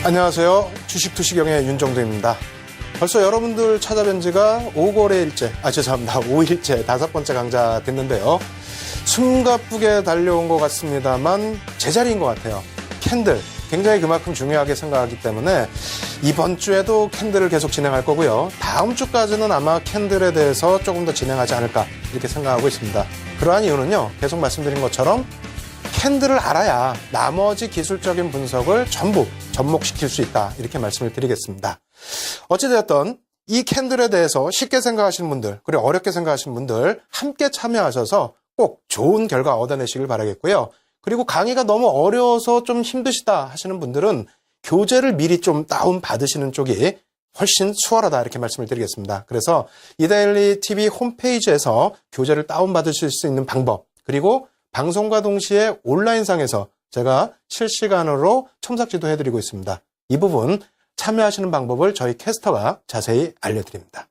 안녕하세요. 주식투시경의 윤정도입니다. 벌써 여러분들 찾아뵌 지가 5일째 5일째 5번째 강좌 됐는데요. 숨가쁘게 달려온 것 같습니다만 제자리인 것 같아요. 캔들, 굉장히 그만큼 중요하게 생각하기 때문에 이번 주에도 캔들을 계속 진행할 거고요. 다음 주까지는 아마 캔들에 대해서 조금 더 진행하지 않을까 이렇게 생각하고 있습니다. 그러한 이유는요, 계속 말씀드린 것처럼 캔들을 알아야 나머지 기술적인 분석을 전부 접목시킬 수 있다, 이렇게 말씀을 드리겠습니다. 어찌되었든 이 캔들에 대해서 쉽게 생각하시는 분들, 그리고 어렵게 생각하시는 분들 함께 참여하셔서 꼭 좋은 결과 얻어내시길 바라겠고요. 그리고 강의가 너무 어려워서 좀 힘드시다 하시는 분들은 교재를 미리 좀 다운받으시는 쪽이 훨씬 수월하다, 이렇게 말씀을 드리겠습니다. 그래서 이데일리 TV 홈페이지에서 교재를 다운받으실 수 있는 방법, 그리고 방송과 동시에 온라인상에서 제가 실시간으로 첨삭지도 해드리고 있습니다. 이 부분 참여하시는 방법을 저희 캐스터가 자세히 알려드립니다.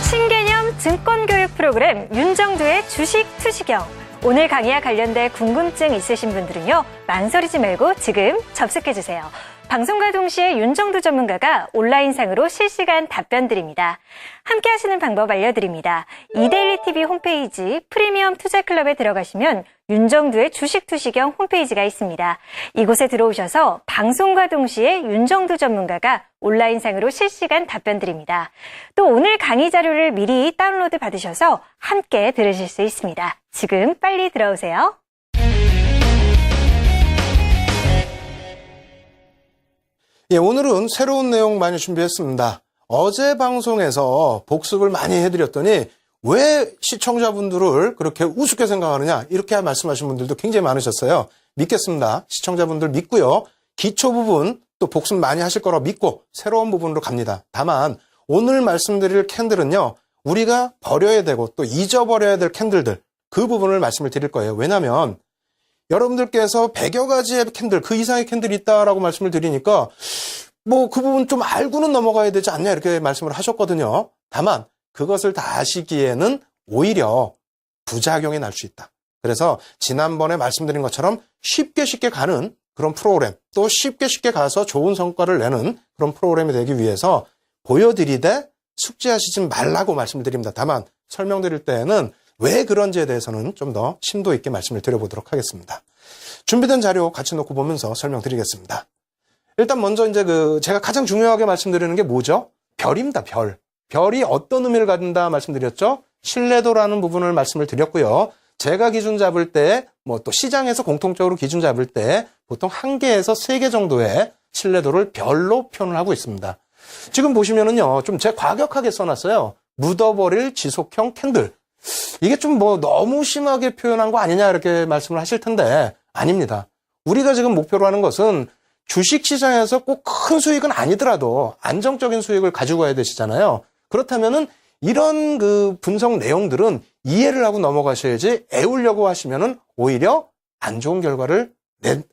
신개념 증권교육 프로그램 윤정도의 주식 투시경. 오늘 강의와 관련된 궁금증 있으신 분들은요, 망설이지 말고 지금 접속해주세요. 방송과 동시에 윤정도 전문가가 온라인상으로 실시간 답변 드립니다. 함께 하시는 방법 알려드립니다. 이데일리 TV 홈페이지 프리미엄 투자클럽에 들어가시면 윤정도의 주식 투시경 홈페이지가 있습니다. 이곳에 들어오셔서 방송과 동시에 윤정도 전문가가 온라인상으로 실시간 답변 드립니다. 또 오늘 강의 자료를 미리 다운로드 받으셔서 함께 들으실 수 있습니다. 지금 빨리 들어오세요. 예, 오늘은 새로운 내용 많이 준비했습니다. 어제 방송에서 복습을 많이 해드렸더니 왜 시청자분들을 그렇게 우습게 생각하느냐, 이렇게 말씀하신 분들도 굉장히 많으셨어요. 믿겠습니다. 시청자분들 믿고요. 기초 부분 또 복습 많이 하실 거라고 믿고 새로운 부분으로 갑니다. 다만 오늘 말씀드릴 캔들은요, 우리가 버려야 되고 또 잊어버려야 될 캔들들, 그 부분을 말씀을 드릴 거예요. 왜냐하면 여러분들께서 100여 가지의 캔들, 그 이상의 캔들이 있다라고 말씀을 드리니까 뭐 그 부분 좀 알고는 넘어가야 되지 않냐, 이렇게 말씀을 하셨거든요. 다만 그것을 다 아시기에는 오히려 부작용이 날 수 있다. 그래서 지난번에 말씀드린 것처럼 쉽게 가는 그런 프로그램, 또 쉽게 가서 좋은 성과를 내는 그런 프로그램이 되기 위해서 보여드리되 숙지하시지 말라고 말씀을 드립니다. 다만 설명드릴 때에는 왜 그런지에 대해서는 좀 더 심도 있게 말씀을 드려보도록 하겠습니다. 준비된 자료 같이 놓고 보면서 설명드리겠습니다. 일단 먼저 이제 제가 가장 중요하게 말씀드리는 게 뭐죠? 별입니다, 별. 별이 어떤 의미를 가진다 말씀드렸죠? 신뢰도라는 부분을 말씀을 드렸고요. 제가 기준 잡을 때, 뭐 또 시장에서 공통적으로 기준 잡을 때 보통 1개에서 3개 정도의 신뢰도를 별로 표현을 하고 있습니다. 지금 보시면은요, 좀 제가 과격하게 써놨어요. 묻어버릴 지속형 캔들. 이게 좀 너무 심하게 표현한 거 아니냐, 이렇게 말씀을 하실 텐데 아닙니다. 우리가 지금 목표로 하는 것은 주식시장에서 꼭 큰 수익은 아니더라도 안정적인 수익을 가지고 가야 되시잖아요. 그렇다면은 이런 분석 내용들은 이해를 하고 넘어가셔야지, 애우려고 하시면은 오히려 안 좋은 결과를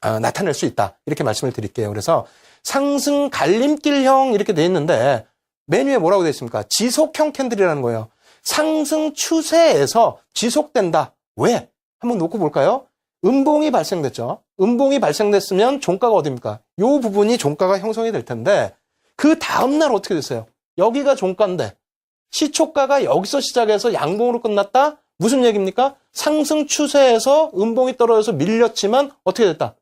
나타낼 수 있다, 이렇게 말씀을 드릴게요. 그래서 상승 갈림길형 이렇게 돼 있는데 메뉴에 뭐라고 돼 있습니까? 지속형 캔들이라는 거예요. 상승 추세에서 지속된다. 왜? 한번 놓고 볼까요? 음봉이 발생됐죠. 음봉이 발생됐으면 종가가 어디입니까? 이 부분이 종가가 형성이 될 텐데 그 다음날 어떻게 됐어요? 여기가 종가인데 시초가가 여기서 시작해서 양봉으로 끝났다? 무슨 얘기입니까? 상승 추세에서 음봉이 떨어져서 밀렸지만 어떻게 됐다?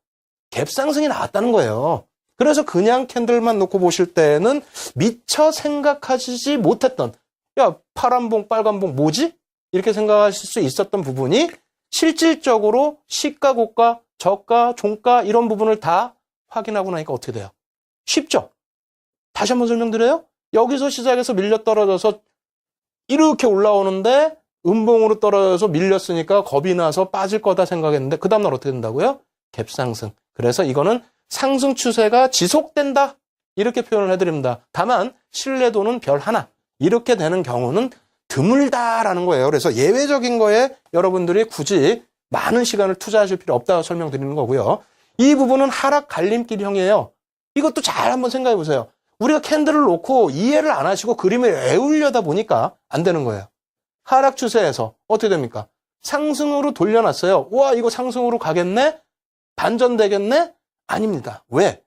갭상승이 나왔다는 거예요. 그래서 그냥 캔들만 놓고 보실 때는 미처 생각하시지 못했던, 야, 파란봉, 빨간봉 뭐지? 이렇게 생각하실 수 있었던 부분이 실질적으로 시가, 고가, 저가, 종가 이런 부분을 다 확인하고 나니까 어떻게 돼요? 쉽죠? 다시 한번 설명드려요. 여기서 시작해서 밀려 떨어져서 이렇게 올라오는데 음봉으로 떨어져서 밀렸으니까 겁이 나서 빠질 거다 생각했는데 그 다음날 어떻게 된다고요? 갭상승. 그래서 이거는 상승 추세가 지속된다, 이렇게 표현을 해드립니다. 다만 신뢰도는 별 하나, 이렇게 되는 경우는 드물다라는 거예요. 그래서 예외적인 거에 여러분들이 굳이 많은 시간을 투자하실 필요 없다고 설명드리는 거고요. 이 부분은 하락 갈림길형이에요. 이것도 잘 한번 생각해 보세요. 우리가 캔들을 놓고 이해를 안 하시고 그림을 외우려다 보니까 안 되는 거예요. 하락 추세에서 어떻게 됩니까? 상승으로 돌려놨어요. 와, 이거 상승으로 가겠네? 반전되겠네? 아닙니다. 왜?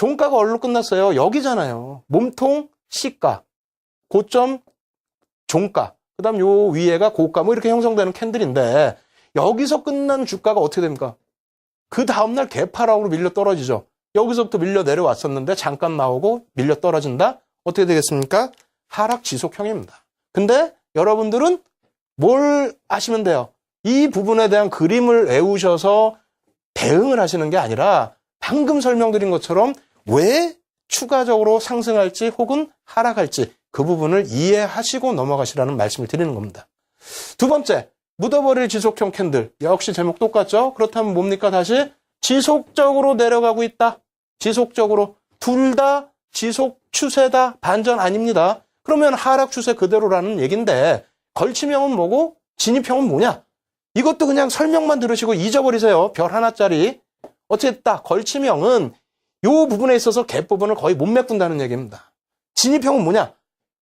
종가가 어디로 끝났어요? 여기잖아요. 몸통 C가, 고점 종가, 그 다음 요 위에가 고가, 뭐 이렇게 형성되는 캔들인데, 여기서 끝난 주가가 어떻게 됩니까? 그 다음날 개파락으로 밀려 떨어지죠. 여기서부터 밀려 내려왔었는데, 잠깐 나오고 밀려 떨어진다? 어떻게 되겠습니까? 하락 지속형입니다. 근데 여러분들은 뭘 아시면 돼요? 이 부분에 대한 그림을 외우셔서 대응을 하시는 게 아니라, 방금 설명드린 것처럼 왜 추가적으로 상승할지 혹은 하락할지 그 부분을 이해하시고 넘어가시라는 말씀을 드리는 겁니다. 두 번째, 묻어버릴 지속형 캔들. 역시 제목 똑같죠? 그렇다면 뭡니까? 다시 지속적으로 내려가고 있다. 지속적으로. 둘 다 지속 추세다. 반전 아닙니다. 그러면 하락 추세 그대로라는 얘기인데 걸침형은 뭐고 진입형은 뭐냐? 이것도 그냥 설명만 들으시고 잊어버리세요. 별 하나짜리. 어쨌다. 걸침형은 요 부분에 있어서 갭 부분을 거의 못 메꾼다는 얘기입니다. 진입형은 뭐냐?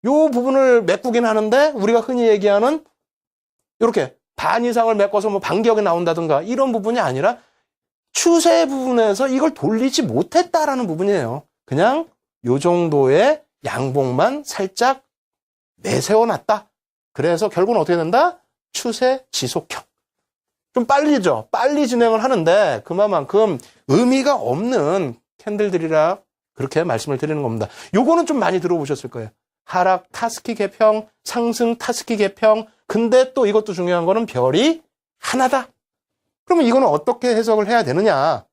요 부분을 메꾸긴 하는데 우리가 흔히 얘기하는 이렇게 반 이상을 메꿔서 뭐 반격이 나온다든가 이런 부분이 아니라 추세 부분에서 이걸 돌리지 못했다라는 부분이에요. 그냥 요 정도의 양봉만 살짝 내세워놨다. 그래서 결국은 어떻게 된다? 추세 지속형. 좀 빨리죠. 빨리 진행을 하는데 그만큼 의미가 없는 캔들들이라 그렇게 말씀을 드리는 겁니다. 요거는 좀 많이 들어보셨을 거예요. 하락 타스키 개평, 상승 타스키 개평. 근데 또 이것도 중요한 거는 별이 하나다. 그러면 이거는 어떻게 해석을 해야 되느냐?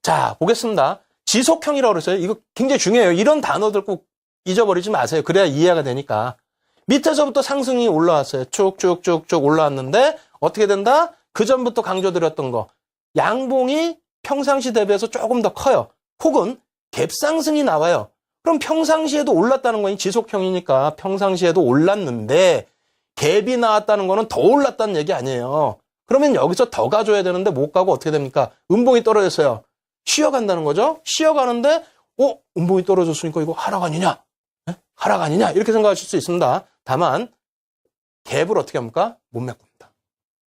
자, 보겠습니다. 지속형이라고 그랬어요. 이거 굉장히 중요해요. 이런 단어들 꼭 잊어버리지 마세요. 그래야 이해가 되니까. 밑에서부터 상승이 올라왔어요. 쭉쭉쭉쭉 올라왔는데 어떻게 된다? 그 전부터 강조드렸던 거. 양봉이 평상시 대비해서 조금 더 커요. 혹은 갭상승이 나와요. 그럼 평상시에도 올랐다는 거니 지속형이니까 평상시에도 올랐는데 갭이 나왔다는 거는 더 올랐다는 얘기 아니에요. 그러면 여기서 더 가줘야 되는데 못 가고 어떻게 됩니까? 음봉이 떨어졌어요. 쉬어간다는 거죠. 쉬어가는데 음봉이 떨어졌으니까 이거 하락 아니냐? 하락 아니냐? 이렇게 생각하실 수 있습니다. 다만 갭을 어떻게 합니까? 못 메꿉니다.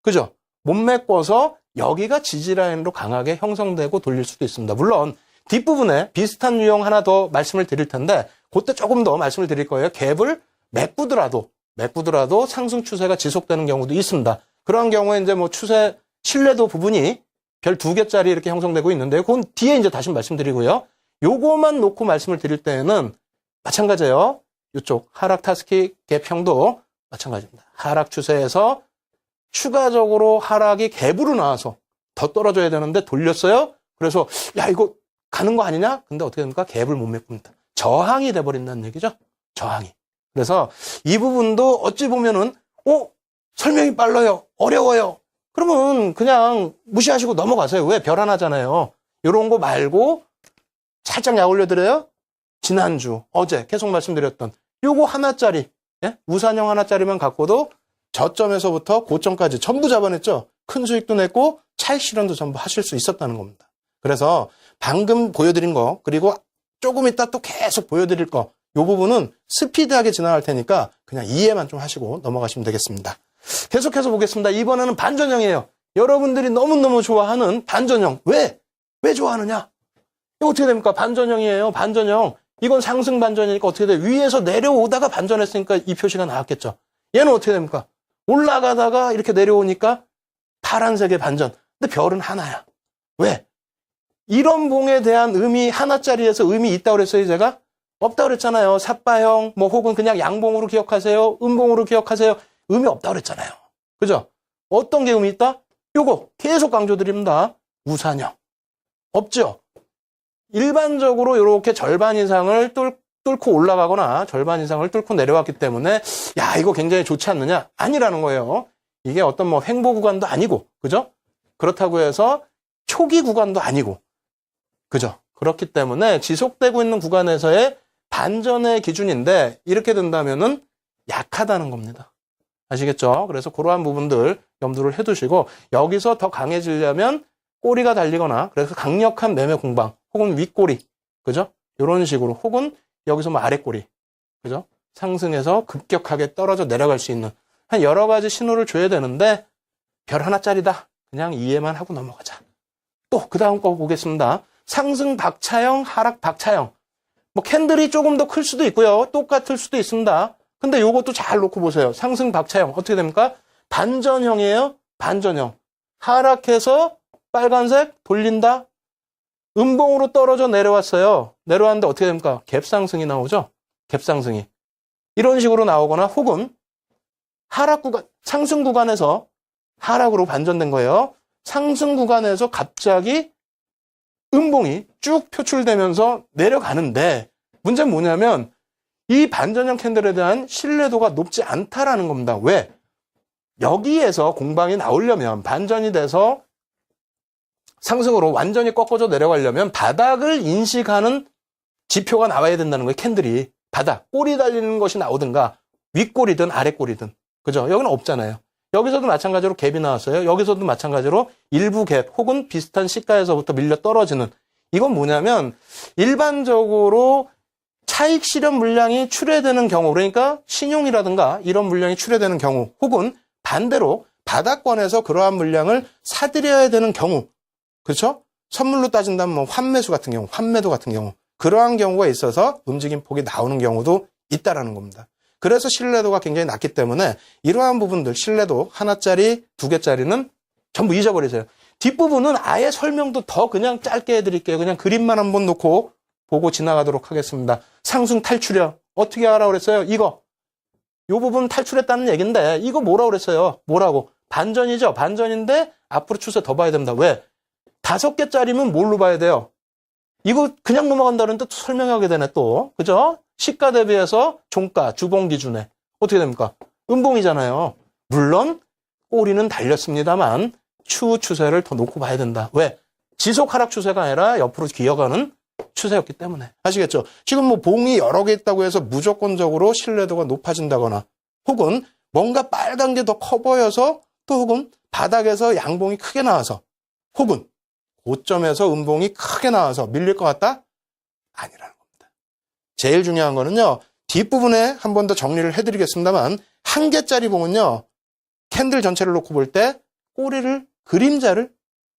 그죠? 못 메꿔서 여기가 지지라인으로 강하게 형성되고 돌릴 수도 있습니다. 물론 뒷부분에 비슷한 유형 하나 더 말씀을 드릴 텐데 그때 조금 더 말씀을 드릴 거예요. 갭을 메꾸더라도 상승 추세가 지속되는 경우도 있습니다. 그런 경우에 이제 뭐 추세 신뢰도 부분이 별 2개짜리 이렇게 형성되고 있는데 그건 뒤에 이제 다시 말씀드리고요. 요거만 놓고 말씀을 드릴 때는 마찬가지예요. 이쪽 하락 타스키 갭형도 마찬가지입니다. 하락 추세에서 추가적으로 하락이 갭으로 나와서 더 떨어져야 되는데 돌렸어요. 그래서 야 이거 가는 거 아니냐? 근데 어떻게 됩니까? 갭을 못 메꿉니다. 저항이 돼버린다는 얘기죠. 저항이. 그래서 이 부분도 어찌 보면은 설명이 빨라요. 어려워요. 그러면 그냥 무시하시고 넘어가세요. 왜? 별 하나잖아요. 이런 거 말고 살짝 약 올려드려요. 지난주, 어제 계속 말씀드렸던 요거 하나짜리, 우산형 하나짜리만 갖고도 저점에서부터 고점까지 전부 잡아냈죠. 큰 수익도 냈고 차익 실현도 전부 하실 수 있었다는 겁니다. 그래서 방금 보여드린 거 그리고 조금 이따 또 계속 보여드릴 거 요 부분은 스피드하게 지나갈 테니까 그냥 이해만 좀 하시고 넘어가시면 되겠습니다. 계속해서 보겠습니다. 이번에는 반전형이에요. 여러분들이 너무너무 좋아하는 반전형. 왜 좋아하느냐? 이거 어떻게 됩니까? 반전형이에요. 반전형. 이건 상승 반전이니까 어떻게 돼? 위에서 내려오다가 반전했으니까 이 표시가 나왔겠죠. 얘는 어떻게 됩니까? 올라가다가 이렇게 내려오니까 파란색의 반전. 근데 별은 하나야. 왜? 이런 봉에 대한 의미 하나짜리에서 의미 있다고 그랬어요, 제가? 없다고 그랬잖아요. 삿바형, 뭐 혹은 그냥 양봉으로 기억하세요. 음봉으로 기억하세요. 의미 없다고 그랬잖아요. 그죠? 어떤 게 의미 있다? 요거 계속 강조드립니다. 우산형. 없죠? 일반적으로 이렇게 절반 이상을 뚫고 올라가거나 절반 이상을 뚫고 내려왔기 때문에 야 이거 굉장히 좋지 않느냐? 아니라는 거예요. 이게 어떤 뭐 횡보 구간도 아니고 그죠? 그렇다고 해서 초기 구간도 아니고 그죠? 그렇기 때문에 지속되고 있는 구간에서의 반전의 기준인데 이렇게 된다면은 약하다는 겁니다. 아시겠죠? 그래서 그러한 부분들 염두를 해두시고 여기서 더 강해지려면 꼬리가 달리거나 그래서 강력한 매매 공방 혹은 윗꼬리 그죠? 이런 식으로 혹은 여기서 뭐 아랫꼬리 그죠? 상승해서 급격하게 떨어져 내려갈 수 있는 한 여러 가지 신호를 줘야 되는데 별 하나짜리다. 그냥 이해만 하고 넘어가자. 또 그 다음 거 보겠습니다. 상승 박차형, 하락 박차형. 뭐 캔들이 조금 더 클 수도 있고요. 똑같을 수도 있습니다. 근데 요것도 잘 놓고 보세요. 상승 박차형 어떻게 됩니까? 반전형이에요. 반전형. 하락해서 빨간색 돌린다. 음봉으로 떨어져 내려왔어요. 내려왔는데 어떻게 됩니까? 갭상승이 나오죠. 갭상승이. 이런 식으로 나오거나 혹은 하락 구간, 상승 구간에서 하락으로 반전된 거예요. 상승 구간에서 갑자기 음봉이 쭉 표출되면서 내려가는데 문제는 뭐냐면 이 반전형 캔들에 대한 신뢰도가 높지 않다라는 겁니다. 왜? 여기에서 공방이 나오려면 반전이 돼서 상승으로 완전히 꺾어져 내려가려면 바닥을 인식하는 지표가 나와야 된다는 거예요. 캔들이. 바닥, 꼬리 달리는 것이 나오든가 윗꼬리든 아랫꼬리든. 그죠? 여기는 없잖아요. 여기서도 마찬가지로 갭이 나왔어요. 여기서도 마찬가지로 일부 갭 혹은 비슷한 시가에서부터 밀려 떨어지는. 이건 뭐냐면 일반적으로 차익 실현 물량이 출회되는 경우, 그러니까 신용이라든가 이런 물량이 출회되는 경우 혹은 반대로 바닥권에서 그러한 물량을 사들여야 되는 경우, 그렇죠? 선물로 따진다면 뭐 환매수 같은 경우, 환매도 같은 경우, 그러한 경우가 있어서 움직임 폭이 나오는 경우도 있다라는 겁니다. 그래서 신뢰도가 굉장히 낮기 때문에 이러한 부분들, 신뢰도 하나짜리, 두 개짜리는 전부 잊어버리세요. 뒷부분은 아예 설명도 더 그냥 짧게 해드릴게요. 그냥 그림만 한번 놓고 보고 지나가도록 하겠습니다. 상승 탈출형 어떻게 하라고 그랬어요? 이거. 요 부분 탈출했다는 얘기인데 이거 뭐라고 그랬어요? 뭐라고? 반전이죠. 반전인데 앞으로 추세 더 봐야 됩니다. 왜? 5개짜리면 뭘로 봐야 돼요? 이거 그냥 넘어간다는데 또 설명하게 되네 또. 그죠? 시가 대비해서 종가, 주봉 기준에 어떻게 됩니까? 음봉이잖아요. 물론 꼬리는 달렸습니다만 추후 추세를 더 놓고 봐야 된다. 왜? 지속 하락 추세가 아니라 옆으로 기어가는 추세였기 때문에. 아시겠죠? 지금 뭐 봉이 여러 개 있다고 해서 무조건적으로 신뢰도가 높아진다거나 혹은 뭔가 빨간 게 더 커 보여서 또 혹은 바닥에서 양봉이 크게 나와서 혹은 고점에서 음봉이 크게 나와서 밀릴 것 같다? 아니라는 겁니다. 제일 중요한 거는요. 뒷부분에 한 번 더 정리를 해드리겠습니다만 한 개짜리 봉은요. 캔들 전체를 놓고 볼 때 꼬리를 그림자를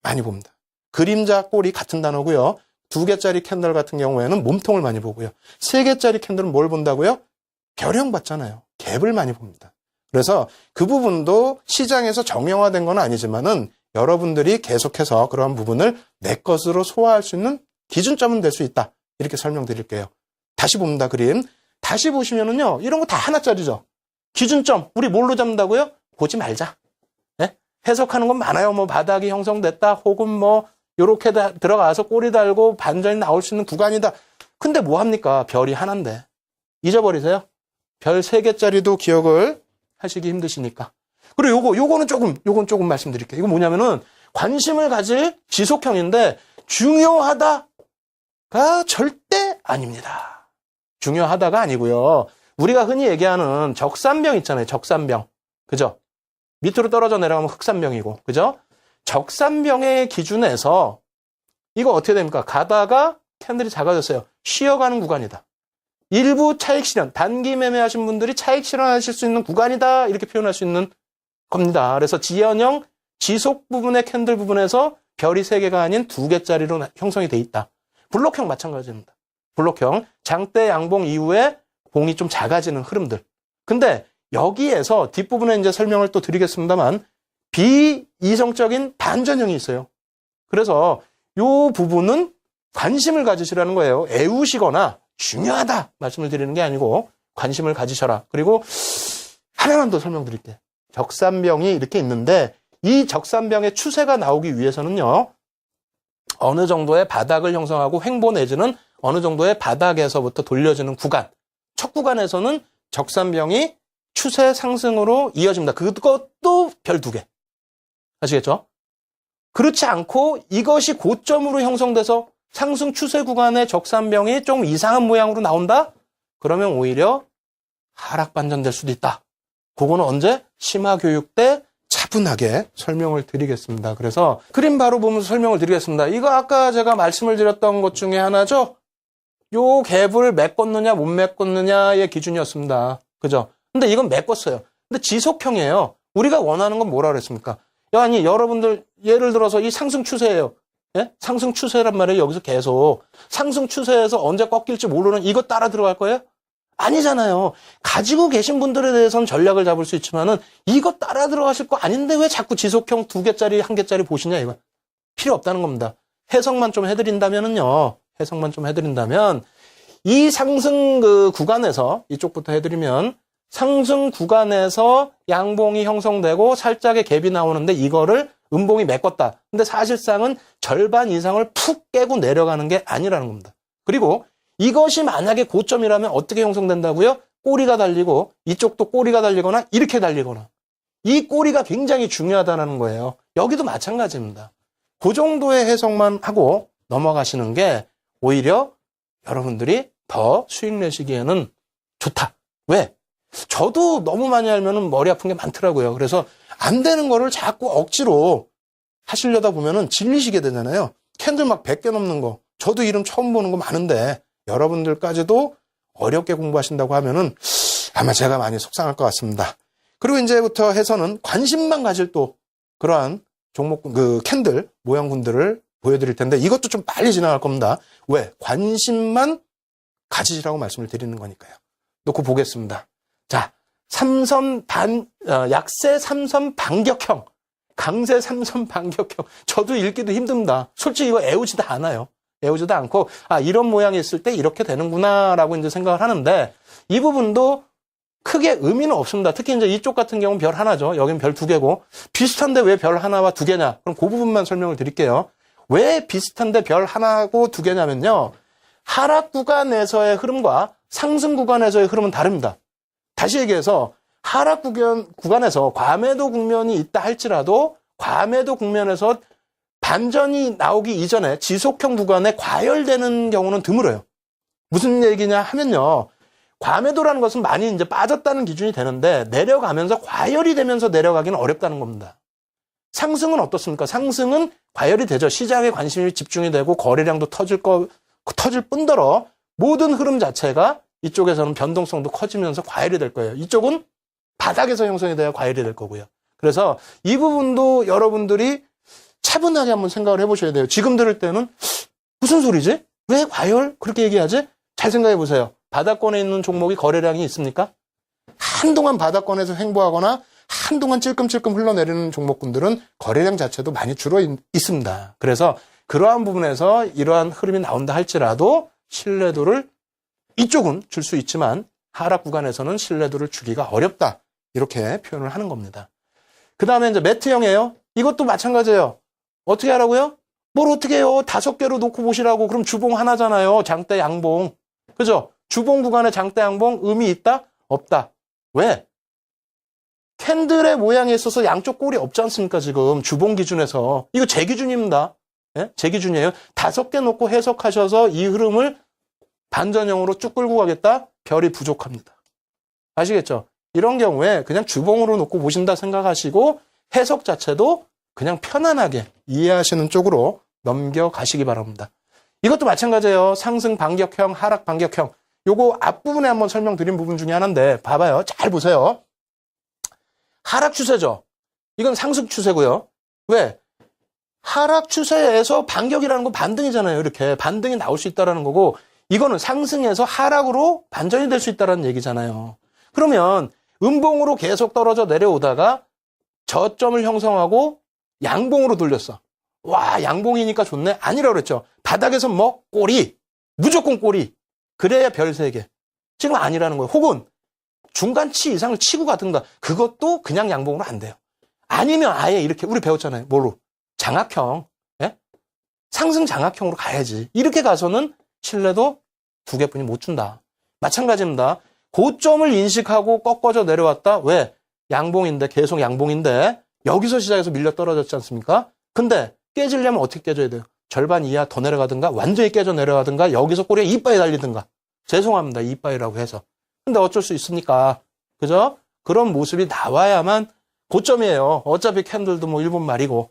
많이 봅니다. 그림자 꼬리 같은 단어고요. 2개짜리 캔들 같은 경우에는 몸통을 많이 보고요. 3개짜리 캔들은 뭘 본다고요? 별형 봤잖아요. 갭을 많이 봅니다. 그래서 그 부분도 시장에서 정형화된 건 아니지만은 여러분들이 계속해서 그러한 부분을 내 것으로 소화할 수 있는 기준점은 될 수 있다. 이렇게 설명드릴게요. 다시 봅니다. 그림. 다시 보시면은요. 이런 거 다 하나짜리죠. 기준점. 우리 뭘로 잡는다고요? 보지 말자. 네? 해석하는 건 많아요. 뭐 바닥이 형성됐다. 혹은 뭐 요렇게 들어가서 꼬리 달고 반전이 나올 수 있는 구간이다. 근데 뭐 합니까? 별이 하나인데. 잊어버리세요. 별 3개짜리도 기억을 하시기 힘드시니까. 그리고 요건 조금 말씀드릴게요. 이거 뭐냐면은 관심을 가질 지속형인데 중요하다가 절대 아닙니다. 중요하다가 아니고요. 우리가 흔히 얘기하는 적산병 있잖아요. 적산병. 그죠? 밑으로 떨어져 내려가면 흑산병이고. 그죠? 적산병의 기준에서 이거 어떻게 됩니까? 가다가 캔들이 작아졌어요. 쉬어가는 구간이다. 일부 차익 실현, 단기 매매하신 분들이 차익 실현하실 수 있는 구간이다. 이렇게 표현할 수 있는 겁니다. 그래서 지연형 지속 부분의 캔들 부분에서 별이 3개가 아닌 2개짜리로 형성이 돼 있다. 블록형 마찬가지입니다. 블록형 장대 양봉 이후에 봉이 좀 작아지는 흐름들. 근데 여기에서 뒷부분에 이제 설명을 또 드리겠습니다만 비이성적인 반전형이 있어요. 그래서 이 부분은 관심을 가지시라는 거예요. 애우시거나 중요하다 말씀을 드리는 게 아니고 관심을 가지셔라. 그리고 하나만 더 설명드릴게요. 적산병이 이렇게 있는데 이 적산병의 추세가 나오기 위해서는요. 어느 정도의 바닥을 형성하고 횡보 내지는 어느 정도의 바닥에서부터 돌려지는 구간. 첫 구간에서는 적산병이 추세 상승으로 이어집니다. 그것도 별 2개. 아시겠죠? 그렇지 않고 이것이 고점으로 형성돼서 상승 추세 구간의 적산병이 좀 이상한 모양으로 나온다? 그러면 오히려 하락 반전될 수도 있다. 그거는 언제? 심화 교육 때 차분하게 설명을 드리겠습니다. 그래서 그림 바로 보면서 설명을 드리겠습니다. 이거 아까 제가 말씀을 드렸던 것 중에 하나죠? 요 갭을 메꿨느냐 못 메꿨느냐의 기준이었습니다. 그죠? 근데 이건 메꿨어요. 근데 지속형이에요. 우리가 원하는 건 뭐라 그랬습니까? 아니 여러분들 예를 들어서 이 상승 추세예요. 예? 상승 추세란 말이에요. 여기서 계속. 상승 추세에서 언제 꺾일지 모르는 이거 따라 들어갈 거예요? 아니잖아요. 가지고 계신 분들에 대해서는 전략을 잡을 수 있지만은 이거 따라 들어가실 거 아닌데 왜 자꾸 지속형 2개짜리, 1개짜리 보시냐, 이거. 필요 없다는 겁니다. 해석만 좀 해드린다면은요. 해석만 좀 해드린다면 이 상승 구간에서 이쪽부터 해드리면 상승 구간에서 양봉이 형성되고 살짝의 갭이 나오는데 이거를 음봉이 메꿨다. 근데 사실상은 절반 이상을 푹 깨고 내려가는 게 아니라는 겁니다. 그리고 이것이 만약에 고점이라면 어떻게 형성된다고요? 꼬리가 달리고 이쪽도 꼬리가 달리거나 이렇게 달리거나 이 꼬리가 굉장히 중요하다는 거예요. 여기도 마찬가지입니다. 그 정도의 해석만 하고 넘어가시는 게 오히려 여러분들이 더 수익 내시기에는 좋다. 왜? 저도 너무 많이 알면은 머리 아픈 게 많더라고요. 그래서 안 되는 거를 자꾸 억지로 하시려다 보면은 질리시게 되잖아요. 캔들 막 100개 넘는 거. 저도 이름 처음 보는 거 많은데 여러분들까지도 어렵게 공부하신다고 하면은 아마 제가 많이 속상할 것 같습니다. 그리고 이제부터 해서는 관심만 가질 또 그러한 종목, 캔들 모양군들을 보여드릴 텐데 이것도 좀 빨리 지나갈 겁니다. 왜? 관심만 가지시라고 말씀을 드리는 거니까요. 놓고 보겠습니다. 자, 약세 삼선 반격형, 강세 삼선 반격형. 저도 읽기도 힘듭니다. 솔직히 이거 애우지도 않아요. 애우지도 않고, 이런 모양이 있을 때 이렇게 되는구나라고 이제 생각을 하는데, 이 부분도 크게 의미는 없습니다. 특히 이제 이쪽 같은 경우는 별 하나죠. 여긴 별 2개고. 비슷한데 왜 별 하나와 2개냐? 그럼 그 부분만 설명을 드릴게요. 왜 비슷한데 별 하나고 2개냐면요. 하락 구간에서의 흐름과 상승 구간에서의 흐름은 다릅니다. 다시 얘기해서 하락 구간에서 과매도 국면이 있다 할지라도 과매도 국면에서 반전이 나오기 이전에 지속형 구간에 과열되는 경우는 드물어요. 무슨 얘기냐 하면요. 과매도라는 것은 많이 이제 빠졌다는 기준이 되는데 내려가면서 과열이 되면서 내려가기는 어렵다는 겁니다. 상승은 어떻습니까? 상승은 과열이 되죠. 시장에 관심이 집중이 되고 거래량도 터질 뿐더러 모든 흐름 자체가 이쪽에서는 변동성도 커지면서 과열이 될 거예요. 이쪽은 바닥에서 형성이 돼야 과열이 될 거고요. 그래서 이 부분도 여러분들이 차분하게 한번 생각을 해보셔야 돼요. 지금 들을 때는 무슨 소리지? 왜 과열? 그렇게 얘기하지? 잘 생각해 보세요. 바닥권에 있는 종목이 거래량이 있습니까? 한동안 바닥권에서 횡보하거나 한동안 찔끔찔끔 흘러내리는 종목군들은 거래량 자체도 많이 줄어 있습니다. 그래서 그러한 부분에서 이러한 흐름이 나온다 할지라도 신뢰도를 이쪽은 줄 수 있지만 하락 구간에서는 신뢰도를 주기가 어렵다. 이렇게 표현을 하는 겁니다. 그 다음에 이제 매트형이에요. 이것도 마찬가지예요. 어떻게 하라고요? 뭘 어떻게 해요? 5개로 놓고 보시라고. 그럼 주봉 하나잖아요. 장대 양봉. 그죠? 주봉 구간에 장대 양봉 의미 있다? 없다. 왜? 캔들의 모양에 있어서 양쪽 꼴이 없지 않습니까? 지금 주봉 기준에서. 이거 제 기준입니다. 예? 제 기준이에요. 5개 놓고 해석하셔서 이 흐름을 반전형으로 쭉 끌고 가겠다? 별이 부족합니다. 아시겠죠? 이런 경우에 그냥 주봉으로 놓고 보신다 생각하시고 해석 자체도 그냥 편안하게 이해하시는 쪽으로 넘겨가시기 바랍니다. 이것도 마찬가지예요. 상승 반격형, 하락 반격형. 요거 앞부분에 한번 설명드린 부분 중에 하나인데 봐봐요. 잘 보세요. 하락 추세죠. 이건 상승 추세고요. 왜? 하락 추세에서 반격이라는 건 반등이잖아요. 이렇게 반등이 나올 수 있다는 거고 이거는 상승에서 하락으로 반전이 될 수 있다는 얘기잖아요. 그러면 음봉으로 계속 떨어져 내려오다가 저점을 형성하고 양봉으로 돌렸어. 와, 양봉이니까 좋네? 아니라고 그랬죠. 바닥에서 뭐 꼬리, 무조건 꼬리. 그래야 별 3개. 지금 아니라는 거예요. 혹은 중간치 이상을 치고 가든가 그것도 그냥 양봉으로 안 돼요. 아니면 아예 이렇게 우리 배웠잖아요. 뭐로? 장악형. 예? 상승 장악형으로 가야지. 이렇게 가서는 신뢰도 2개뿐이 못 준다. 마찬가지입니다. 고점을 인식하고 꺾어져 내려왔다. 왜? 양봉인데 계속 양봉인데 여기서 시작해서 밀려 떨어졌지 않습니까? 근데 깨지려면 어떻게 깨져야 돼요? 절반 이하 더 내려가든가 완전히 깨져 내려가든가 여기서 꼬리에 이빠이 달리든가. 죄송합니다. 이빠이라고 해서. 근데 어쩔 수 있습니까? 그죠? 그런 모습이 나와야만 고점이에요. 어차피 캔들도 뭐 1분 말이고.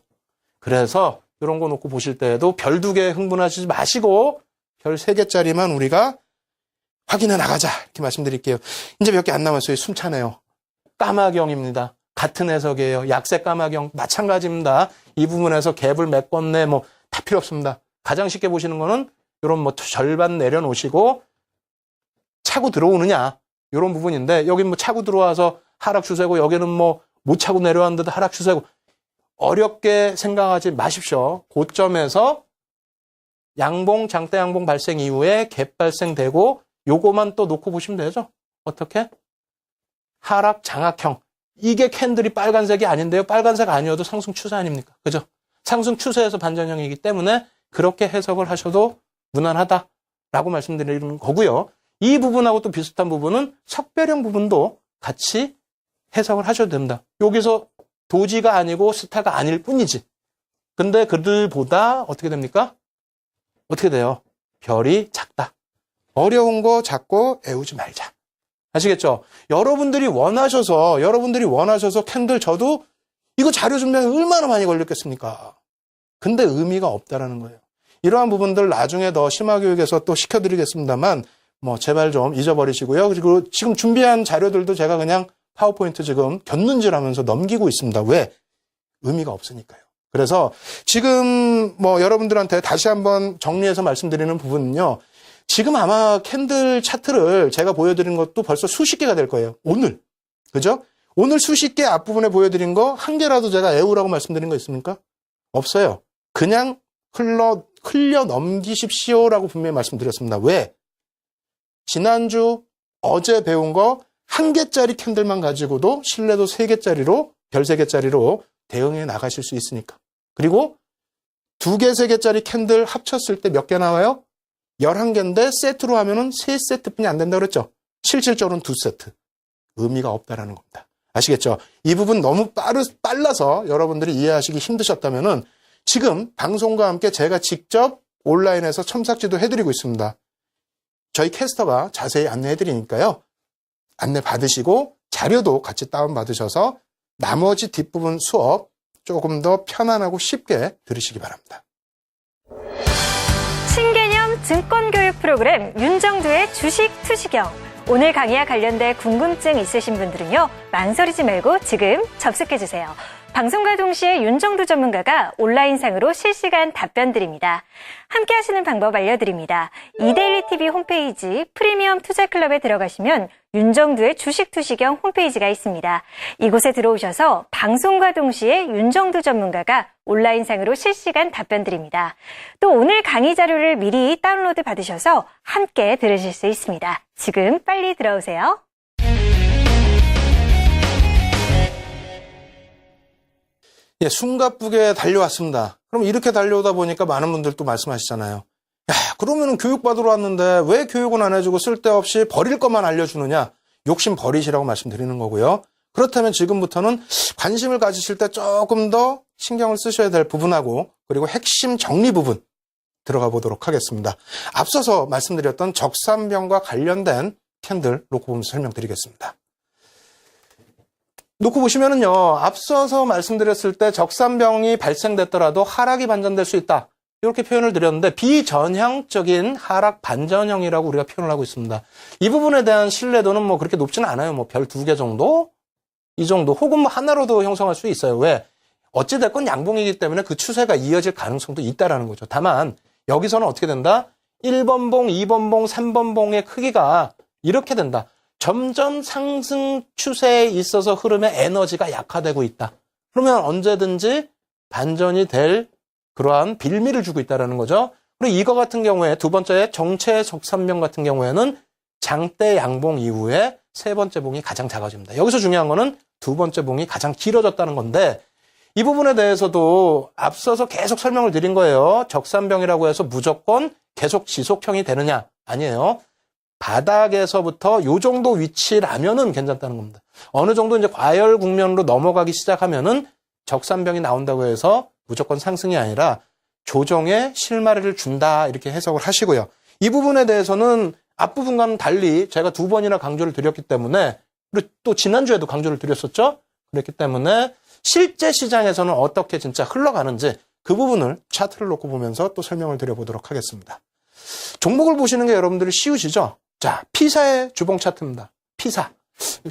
그래서 이런 거 놓고 보실 때에도 별 2개 흥분하시지 마시고 별 3개짜리만 우리가 확인해 나가자. 이렇게 말씀드릴게요. 이제 몇 개 안 남았어요. 숨차네요. 까마경입니다. 같은 해석이에요. 약세 까마경 마찬가지입니다. 이 부분에서 갭을 메꿨네. 뭐 다 필요 없습니다. 가장 쉽게 보시는 거는 이런 뭐 절반 내려놓으시고 차고 들어오느냐 이런 부분인데, 여기 뭐 차고 들어와서 하락 추세고 여기는 뭐 못 차고 내려왔는데도 하락 추세고, 어렵게 생각하지 마십시오. 고점에서 양봉, 장대 양봉 발생 이후에 갭 발생되고 요거만 또 놓고 보시면 되죠. 어떻게? 하락 장악형. 이게 캔들이 빨간색이 아닌데요. 빨간색 아니어도 상승 추세 아닙니까? 그죠? 상승 추세에서 반전형이기 때문에 그렇게 해석을 하셔도 무난하다라고 말씀드리는 거고요. 이 부분하고 또 비슷한 부분은 석별형 부분도 같이 해석을 하셔도 됩니다. 여기서 도지가 아니고 스타가 아닐 뿐이지. 근데 그들보다 어떻게 됩니까? 어떻게 돼요? 별이 작다. 어려운 거 작고 애우지 말자. 아시겠죠? 여러분들이 원하셔서 캔들 저도 이거 자료 준비하면 얼마나 많이 걸렸겠습니까? 근데 의미가 없다라는 거예요. 이러한 부분들 나중에 더 심화교육에서 또 시켜드리겠습니다만 뭐 제발 좀 잊어버리시고요. 그리고 지금 준비한 자료들도 제가 그냥 파워포인트 지금 곁눈질하면서 넘기고 있습니다. 왜? 의미가 없으니까요. 그래서 지금 뭐 여러분들한테 다시 한번 정리해서 말씀드리는 부분은요. 지금 아마 캔들 차트를 제가 보여드린 것도 벌써 수십 개가 될 거예요. 오늘. 그죠? 오늘 수십 개 앞부분에 보여드린 거 한 개라도 제가 애우라고 말씀드린 거 있습니까? 없어요. 그냥 흘려 넘기십시오라고 분명히 말씀드렸습니다. 왜? 지난주 어제 배운 거 한 개짜리 캔들만 가지고도 신뢰도 3개짜리로 별 3개짜리로 대응해 나가실 수 있으니까. 그리고 2개, 3개짜리 캔들 합쳤을 때 몇 개 나와요? 11개인데 세트로 하면은 3세트뿐이 안 된다고 그랬죠. 실질적으로는 2세트. 의미가 없다라는 겁니다. 아시겠죠? 이 부분 너무 빨라서 여러분들이 이해하시기 힘드셨다면은 지금 방송과 함께 제가 직접 온라인에서 첨삭지도 해드리고 있습니다. 저희 캐스터가 자세히 안내해드리니까요. 안내 받으시고 자료도 같이 다운받으셔서 나머지 뒷부분 수업 조금 더 편안하고 쉽게 들으시기 바랍니다. 신개념 증권교육 프로그램 윤정두의 주식 투시경. 오늘 강의와 관련된 궁금증 있으신 분들은요. 망설이지 말고 지금 접속해주세요. 방송과 동시에 윤정두 전문가가 온라인상으로 실시간 답변 드립니다. 함께 하시는 방법 알려드립니다. 이데일리TV 홈페이지 프리미엄 투자클럽에 들어가시면 윤정두의 주식 투시경 홈페이지가 있습니다. 이곳에 들어오셔서 방송과 동시에 윤정두 전문가가 온라인상으로 실시간 답변 드립니다. 또 오늘 강의 자료를 미리 다운로드 받으셔서 함께 들으실 수 있습니다. 지금 빨리 들어오세요. 예, 숨가쁘게 달려왔습니다. 그럼 이렇게 달려오다 보니까 많은 분들 또 말씀하시잖아요. 야, 그러면은 교육받으러 왔는데 왜 교육은 안 해주고 쓸데없이 버릴 것만 알려주느냐? 욕심 버리시라고 말씀드리는 거고요. 그렇다면 지금부터는 관심을 가지실 때 조금 더 신경을 쓰셔야 될 부분하고 그리고 핵심 정리 부분 들어가 보도록 하겠습니다. 앞서서 말씀드렸던 적산병과 관련된 캔들 놓고 보면서 설명드리겠습니다. 놓고 보시면은요, 앞서서 말씀드렸을 때 적산병이 발생됐더라도 하락이 반전될 수 있다. 이렇게 표현을 드렸는데 비전향적인 하락 반전형이라고 우리가 표현을 하고 있습니다. 이 부분에 대한 신뢰도는 뭐 그렇게 높지는 않아요. 뭐 별 2개 정도? 이 정도. 혹은 뭐 하나로도 형성할 수 있어요. 왜? 어찌됐건 양봉이기 때문에 그 추세가 이어질 가능성도 있다라는 거죠. 다만 여기서는 어떻게 된다? 1번 봉, 2번 봉, 3번 봉의 크기가 이렇게 된다. 점점 상승 추세에 있어서 흐름의 에너지가 약화되고 있다. 그러면 언제든지 반전이 될 그러한 빌미를 주고 있다는 거죠. 그리고 이거 같은 경우에 두 번째 정체 적산병 같은 경우에는 장대 양봉 이후에 세 번째 봉이 가장 작아집니다. 여기서 중요한 거는 두 번째 봉이 가장 길어졌다는 건데 이 부분에 대해서도 앞서서 계속 설명을 드린 거예요. 적산병이라고 해서 무조건 계속 지속형이 되느냐? 아니에요. 바닥에서부터 요 정도 위치라면은 괜찮다는 겁니다. 어느 정도 이제 과열 국면으로 넘어가기 시작하면은 적산병이 나온다고 해서 무조건 상승이 아니라 조정의 실마리를 준다 이렇게 해석을 하시고요. 이 부분에 대해서는 앞부분과는 달리 제가 2번이나 강조를 드렸기 때문에 그리고 또 지난주에도 강조를 드렸었죠. 그렇기 때문에 실제 시장에서는 어떻게 진짜 흘러가는지 그 부분을 차트를 놓고 보면서 또 설명을 드려보도록 하겠습니다. 종목을 보시는 게 여러분들이 쉬우시죠? 자, 피사의 주봉 차트입니다.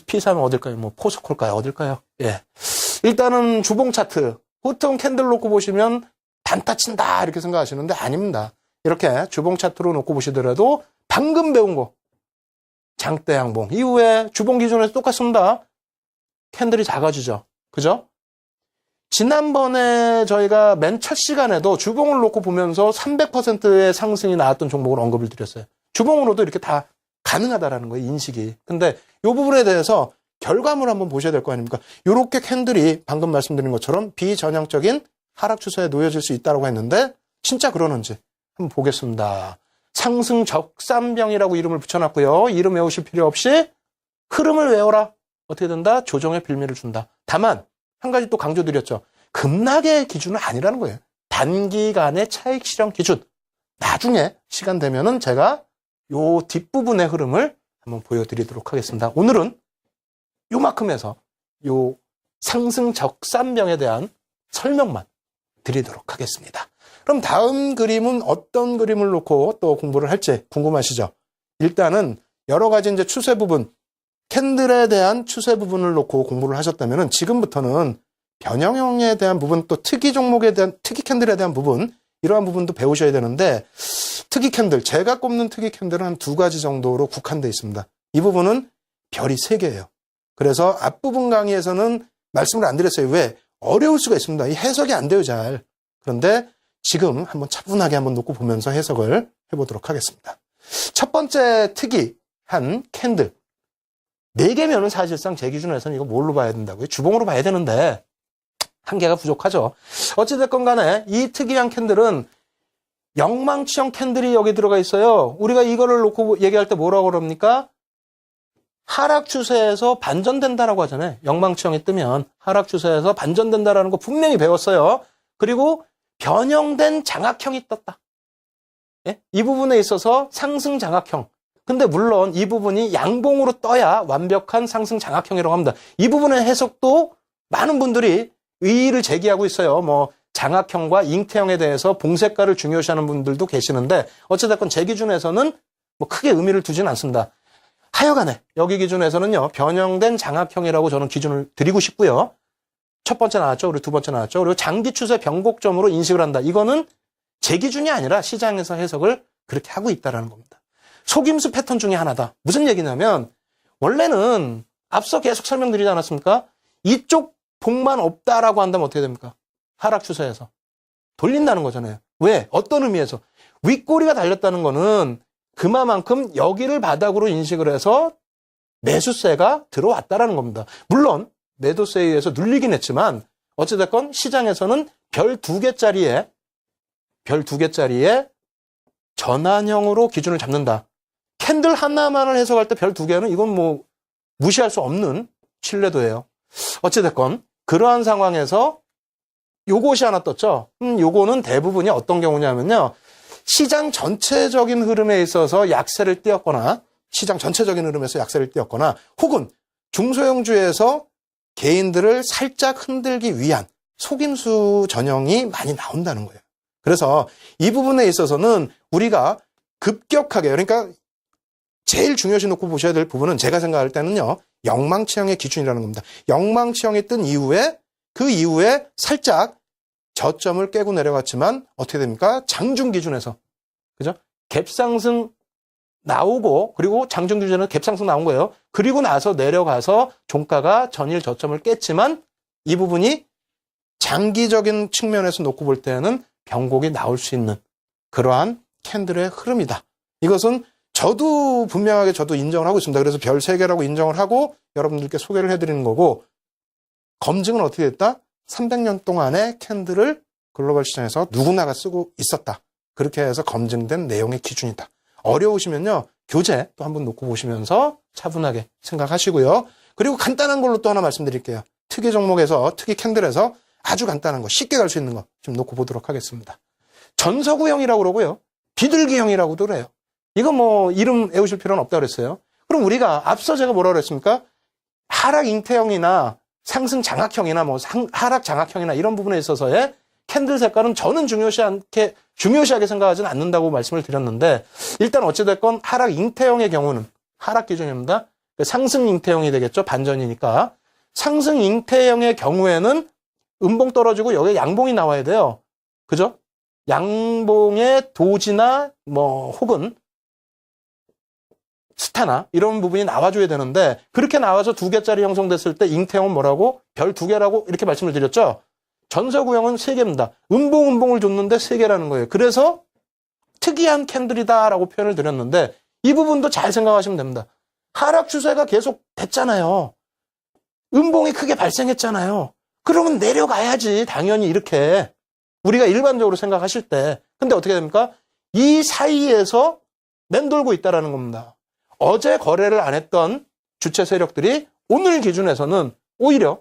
피사는 어딜까요? 뭐 포스코일까요? 어딜까요? 예. 일단은 주봉 차트. 보통 캔들 놓고 보시면 단타 친다 이렇게 생각하시는데 아닙니다. 이렇게 주봉 차트로 놓고 보시더라도 방금 배운 거 장대 양봉 이후에 주봉 기준에서 똑같습니다. 캔들이 작아지죠. 그죠? 지난번에 저희가 맨 첫 시간에도 주봉을 놓고 보면서 300%의 상승이 나왔던 종목을 언급을 드렸어요. 주봉으로도 이렇게 다 가능하다라는 거예요, 인식이. 근데 이 부분에 대해서 결과물 한번 보셔야 될 거 아닙니까? 이렇게 캔들이 방금 말씀드린 것처럼 비전형적인 하락 추세에 놓여질 수 있다고 했는데 진짜 그러는지 한번 보겠습니다. 상승 적산병이라고 이름을 붙여놨고요. 이름 외우실 필요 없이 흐름을 외워라. 어떻게 된다? 조정의 빌미를 준다. 다만 한 가지 또 강조드렸죠. 급락의 기준은 아니라는 거예요. 단기간의 차익 실현 기준. 나중에 시간 되면은 제가 요 뒷부분의 흐름을 한번 보여드리도록 하겠습니다. 오늘은 요만큼에서 요 상승 적산병에 대한 설명만 드리도록 하겠습니다. 그럼 다음 그림은 어떤 그림을 놓고 또 공부를 할지 궁금하시죠? 일단은 여러 가지 이제 추세 부분, 캔들에 대한 추세 부분을 놓고 공부를 하셨다면 지금부터는 변형형에 대한 부분, 또 특이 종목에 대한, 특이 캔들에 대한 부분, 이러한 부분도 배우셔야 되는데, 특이 캔들, 제가 꼽는 특이 캔들은 한 2가지 정도로 국한되어 있습니다. 이 부분은 별이 3개예요. 그래서 앞부분 강의에서는 말씀을 안 드렸어요. 왜? 어려울 수가 있습니다. 이 해석이 안 돼요, 잘. 그런데 지금 한번 차분하게 한번 놓고 보면서 해석을 해보도록 하겠습니다. 첫 번째 특이한 캔들. 4개면은 사실상 제 기준에서는 이거 뭘로 봐야 된다고요? 주봉으로 봐야 되는데, 한 개가 부족하죠. 어찌됐건 간에 이 특이한 캔들은 영망치형 캔들이 여기 들어가 있어요. 우리가 이거를 놓고 얘기할 때 뭐라고 그럽니까? 하락 추세에서 반전된다라고 하잖아요. 영망치형이 뜨면 하락 추세에서 반전된다라는 거 분명히 배웠어요. 그리고 변형된 장악형이 떴다. 예? 이 부분에 있어서 상승 장악형. 근데 물론 이 부분이 양봉으로 떠야 완벽한 상승 장악형이라고 합니다. 이 부분의 해석도 많은 분들이 의의를 제기하고 있어요. 뭐 장악형과 잉태형에 대해서 봉색가를 중요시하는 분들도 계시는데 어찌됐건 제 기준에서는 뭐 크게 의미를 두진 않습니다. 하여간에 여기 기준에서는요. 변형된 장악형이라고 저는 기준을 드리고 싶고요. 첫 번째 나왔죠. 그리고 두 번째 나왔죠. 그리고 장기 추세 변곡점으로 인식을 한다. 이거는 제 기준이 아니라 시장에서 해석을 그렇게 하고 있다는 겁니다. 속임수 패턴 중에 하나다. 무슨 얘기냐면 원래는 앞서 계속 설명드리지 않았습니까? 이쪽 복만 없다라고 한다면 어떻게 됩니까? 하락 추세에서 돌린다는 거잖아요. 왜? 어떤 의미에서? 윗꼬리가 달렸다는 거는 그만큼 여기를 바닥으로 인식을 해서 매수세가 들어왔다라는 겁니다. 물론 매도세에 의해서 눌리긴 했지만 어찌됐건 시장에서는 별 2개짜리에 전환형으로 기준을 잡는다. 캔들 하나만을 해석할 때 별 2개는 이건 뭐 무시할 수 없는 신뢰도예요. 어찌됐건 그러한 상황에서 요것이 하나 떴죠. 요거는 대부분이 어떤 경우냐면요. 시장 전체적인 흐름에 있어서 약세를 띄었거나 시장 전체적인 흐름에서 약세를 띄었거나 혹은 중소형주에서 개인들을 살짝 흔들기 위한 속임수 전형이 많이 나온다는 거예요. 그래서 이 부분에 있어서는 우리가 급격하게 그러니까 제일 중요시 놓고 보셔야 될 부분은 제가 생각할 때는요. 영망치형의 기준이라는 겁니다. 영망치형이 뜬 이후에 그 이후에 살짝 저점을 깨고 내려갔지만 어떻게 됩니까? 장중 기준에서 그죠? 갭상승 나오고 그리고 장중 기준에서 갭상승 나온 거예요. 그리고 나서 내려가서 종가가 전일 저점을 깼지만 이 부분이 장기적인 측면에서 놓고 볼 때는 변곡이 나올 수 있는 그러한 캔들의 흐름이다. 이것은 저도 분명하게 저도 인정을 하고 있습니다. 그래서 별 3개라고 인정을 하고 여러분들께 소개를 해드리는 거고 검증은 어떻게 됐다? 300년 동안의 캔들을 글로벌 시장에서 누구나가 쓰고 있었다. 그렇게 해서 검증된 내용의 기준이다. 어려우시면요. 교재 또 한번 놓고 보시면서 차분하게 생각하시고요. 그리고 간단한 걸로 또 하나 말씀드릴게요. 특이 종목에서 특이 캔들에서 아주 간단한 거 쉽게 갈 수 있는 거 좀 놓고 보도록 하겠습니다. 전서구형이라고 그러고요. 비둘기형이라고도 그래요. 이거 뭐 이름 외우실 필요는 없다고 그랬어요. 그럼 우리가 앞서 제가 뭐라고 그랬습니까? 하락 잉태형이나 상승 장악형이나 뭐 하락 장악형이나 이런 부분에 있어서의 캔들 색깔은 저는 중요시하게 생각하지는 않는다고 말씀을 드렸는데 일단 어찌됐건 하락 잉태형의 경우는 하락 기준입니다. 상승 잉태형이 되겠죠. 반전이니까. 상승 잉태형의 경우에는 음봉 떨어지고 여기에 양봉이 나와야 돼요. 그죠? 양봉의 도지나 뭐 혹은 스타나 이런 부분이 나와줘야 되는데 그렇게 나와서 2개짜리 형성됐을 때 잉태형은 뭐라고? 별 2개라고 이렇게 말씀을 드렸죠? 전서구형은 3개입니다. 음봉을 줬는데 3개라는 거예요. 그래서 특이한 캔들이다라고 표현을 드렸는데 이 부분도 잘 생각하시면 됩니다. 하락 추세가 계속 됐잖아요. 음봉이 크게 발생했잖아요. 그러면 내려가야지 당연히 이렇게 우리가 일반적으로 생각하실 때. 근데 어떻게 됩니까? 이 사이에서 맴돌고 있다라는 겁니다. 어제 거래를 안 했던 주체 세력들이 오늘 기준에서는 오히려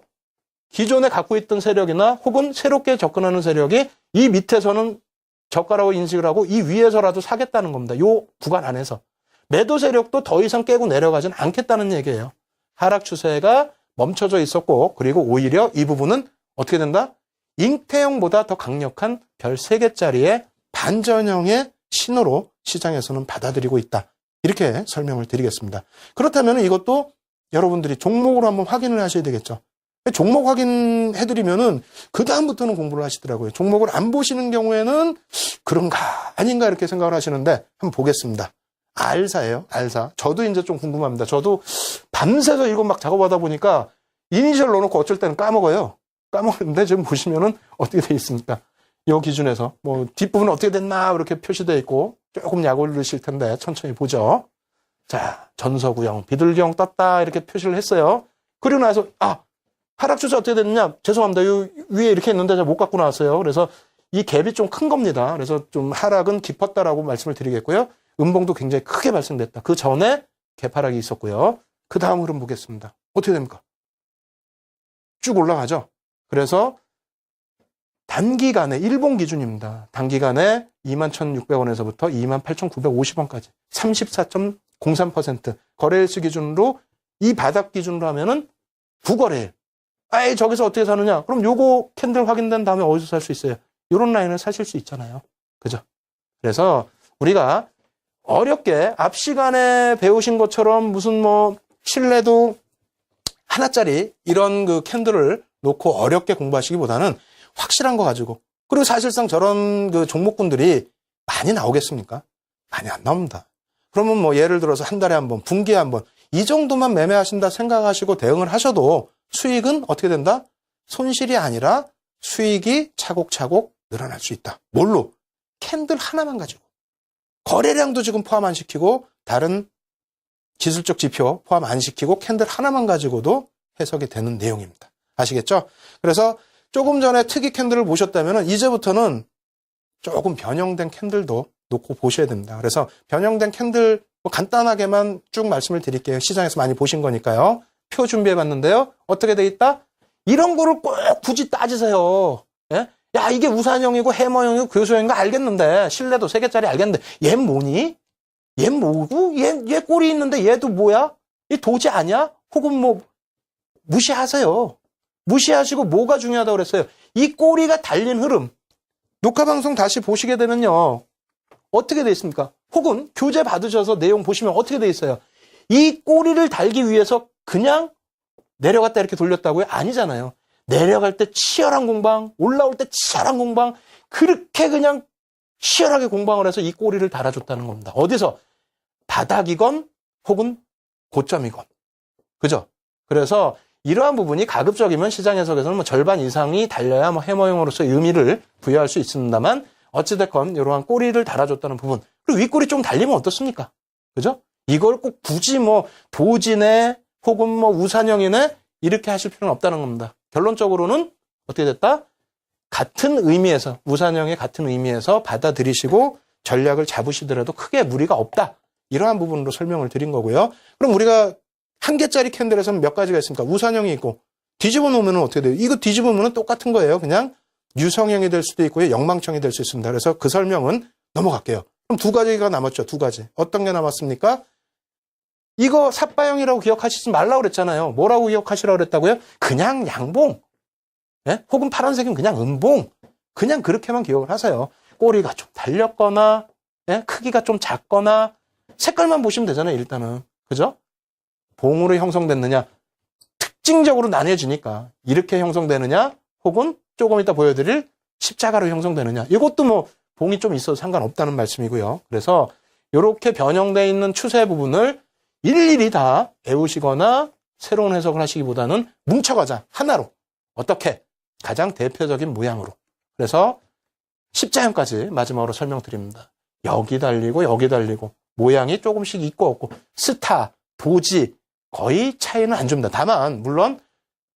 기존에 갖고 있던 세력이나 혹은 새롭게 접근하는 세력이 이 밑에서는 저가라고 인식을 하고 이 위에서라도 사겠다는 겁니다. 요 구간 안에서. 매도 세력도 더 이상 깨고 내려가진 않겠다는 얘기예요. 하락 추세가 멈춰져 있었고 그리고 오히려 이 부분은 어떻게 된다? 잉태형보다 더 강력한 별 3개짜리의 반전형의 신호로 시장에서는 받아들이고 있다. 이렇게 설명을 드리겠습니다. 그렇다면 이것도 여러분들이 종목으로 한번 확인을 하셔야 되겠죠. 종목 확인해드리면은 그 다음부터는 공부를 하시더라고요. 종목을 안 보시는 경우에는 그런가 아닌가 이렇게 생각을 하시는데 한번 보겠습니다. 알사예요. 알사. 저도 이제 좀 궁금합니다. 저도 밤새서 이거 막 작업하다 보니까 이니셜 넣어놓고 어쩔 때는 까먹어요. 까먹었는데 지금 보시면은 어떻게 돼 있습니까? 이 기준에서 뭐 뒷부분은 어떻게 됐나 이렇게 표시되어 있고 조금 약 올리실 텐데 천천히 보죠. 자, 전서구형, 비둘기형 떴다 이렇게 표시를 했어요. 그리고 나서 하락 추세 어떻게 됐느냐? 죄송합니다. 요 위에 이렇게 있는데 제가 못 갖고 나왔어요. 그래서 이 갭이 좀 큰 겁니다. 그래서 좀 하락은 깊었다라고 말씀을 드리겠고요. 음봉도 굉장히 크게 발생됐다. 그 전에 개파락이 있었고요. 그 다음 흐름 보겠습니다. 어떻게 됩니까? 쭉 올라가죠. 그래서 단기간에 일본 기준입니다. 단기간에 21,600원에서부터 28,950원까지 34.03% 거래일수 기준으로 이 바닥 기준으로 하면은 9거래일. 저기서 어떻게 사느냐? 그럼 요거 캔들 확인된 다음에 어디서 살 수 있어요? 요런 라인을 사실 수 있잖아요. 그죠? 그래서 우리가 어렵게 앞 시간에 배우신 것처럼 무슨 뭐 신뢰도 하나짜리 이런 그 캔들을 놓고 어렵게 공부하시기보다는 확실한 거 가지고 그리고 사실상 저런 그 종목군들이 많이 나오겠습니까? 많이 안 나옵니다. 그러면 뭐 예를 들어서 한 달에 한 번, 분기에 한 번 이 정도만 매매하신다 생각하시고 대응을 하셔도 수익은 어떻게 된다? 손실이 아니라 수익이 차곡차곡 늘어날 수 있다. 뭘로? 캔들 하나만 가지고. 거래량도 지금 포함 안 시키고 다른 기술적 지표 포함 안 시키고 캔들 하나만 가지고도 해석이 되는 내용입니다. 아시겠죠? 그래서 조금 전에 특이 캔들을 보셨다면 이제부터는 조금 변형된 캔들도 놓고 보셔야 됩니다. 그래서 변형된 캔들 뭐 간단하게만 쭉 말씀을 드릴게요. 시장에서 많이 보신 거니까요. 표 준비해 봤는데요. 어떻게 돼 있다? 이런 거를 꼭 굳이 따지세요. 예? 야, 이게 우산형이고 해머형이고 교수형인 거 알겠는데 신뢰도 3개짜리 알겠는데 얘 뭐니? 얘 뭐고? 얘 꼴이 있는데 얘도 뭐야? 얘 도지 아니야? 혹은 뭐 무시하세요. 무시하시고 뭐가 중요하다고 그랬어요? 이 꼬리가 달린 흐름. 녹화방송 다시 보시게 되면요. 어떻게 돼 있습니까? 혹은 교재 받으셔서 내용 보시면 어떻게 돼 있어요? 이 꼬리를 달기 위해서 그냥 내려갔다 이렇게 돌렸다고요? 아니잖아요. 내려갈 때 치열한 공방, 올라올 때 치열한 공방, 그렇게 그냥 치열하게 공방을 해서 이 꼬리를 달아줬다는 겁니다. 어디서? 바닥이건 혹은 고점이건. 그죠? 그래서 이러한 부분이 가급적이면 시장 해석에서는 뭐 절반 이상이 달려야 뭐 해머형으로서의 의미를 부여할 수 있습니다만 어찌됐건 이러한 꼬리를 달아줬다는 부분. 그리고 윗꼬리 좀 달리면 어떻습니까? 그죠? 이걸 꼭 굳이 뭐 도지네 혹은 뭐 우산형이네 이렇게 하실 필요는 없다는 겁니다. 결론적으로는 어떻게 됐다? 같은 의미에서 우산형의 같은 의미에서 받아들이시고 전략을 잡으시더라도 크게 무리가 없다. 이러한 부분으로 설명을 드린 거고요. 그럼 우리가 한 개짜리 캔들에서는 몇 가지가 있습니까? 우산형이 있고 뒤집어 놓으면 어떻게 돼요? 이거 뒤집어 놓으면 똑같은 거예요. 그냥 유성형이 될 수도 있고요. 영망청이 될 수 있습니다. 그래서 그 설명은 넘어갈게요. 그럼 2가지가 남았죠. 2가지. 어떤 게 남았습니까? 이거 삿바형이라고 기억하시지 말라고 그랬잖아요. 뭐라고 기억하시라고 그랬다고요? 그냥 양봉. 예? 혹은 파란색은 그냥 음봉. 그냥 그렇게만 기억을 하세요. 꼬리가 좀 달렸거나 예? 크기가 좀 작거나 색깔만 보시면 되잖아요. 일단은. 그죠? 봉으로 형성됐느냐? 특징적으로 나뉘어지니까 이렇게 형성되느냐? 혹은 조금 이따 보여드릴 십자가로 형성되느냐. 이것도 뭐 봉이 좀 있어도 상관없다는 말씀이고요. 그래서 이렇게 변형되어 있는 추세 부분을 일일이 다 외우시거나 새로운 해석을 하시기보다는 뭉쳐가자. 하나로. 어떻게? 가장 대표적인 모양으로. 그래서 십자형까지 마지막으로 설명드립니다. 여기 달리고 여기 달리고 모양이 조금씩 있고 없고 스타, 도지 거의 차이는 안 줍니다. 다만 물론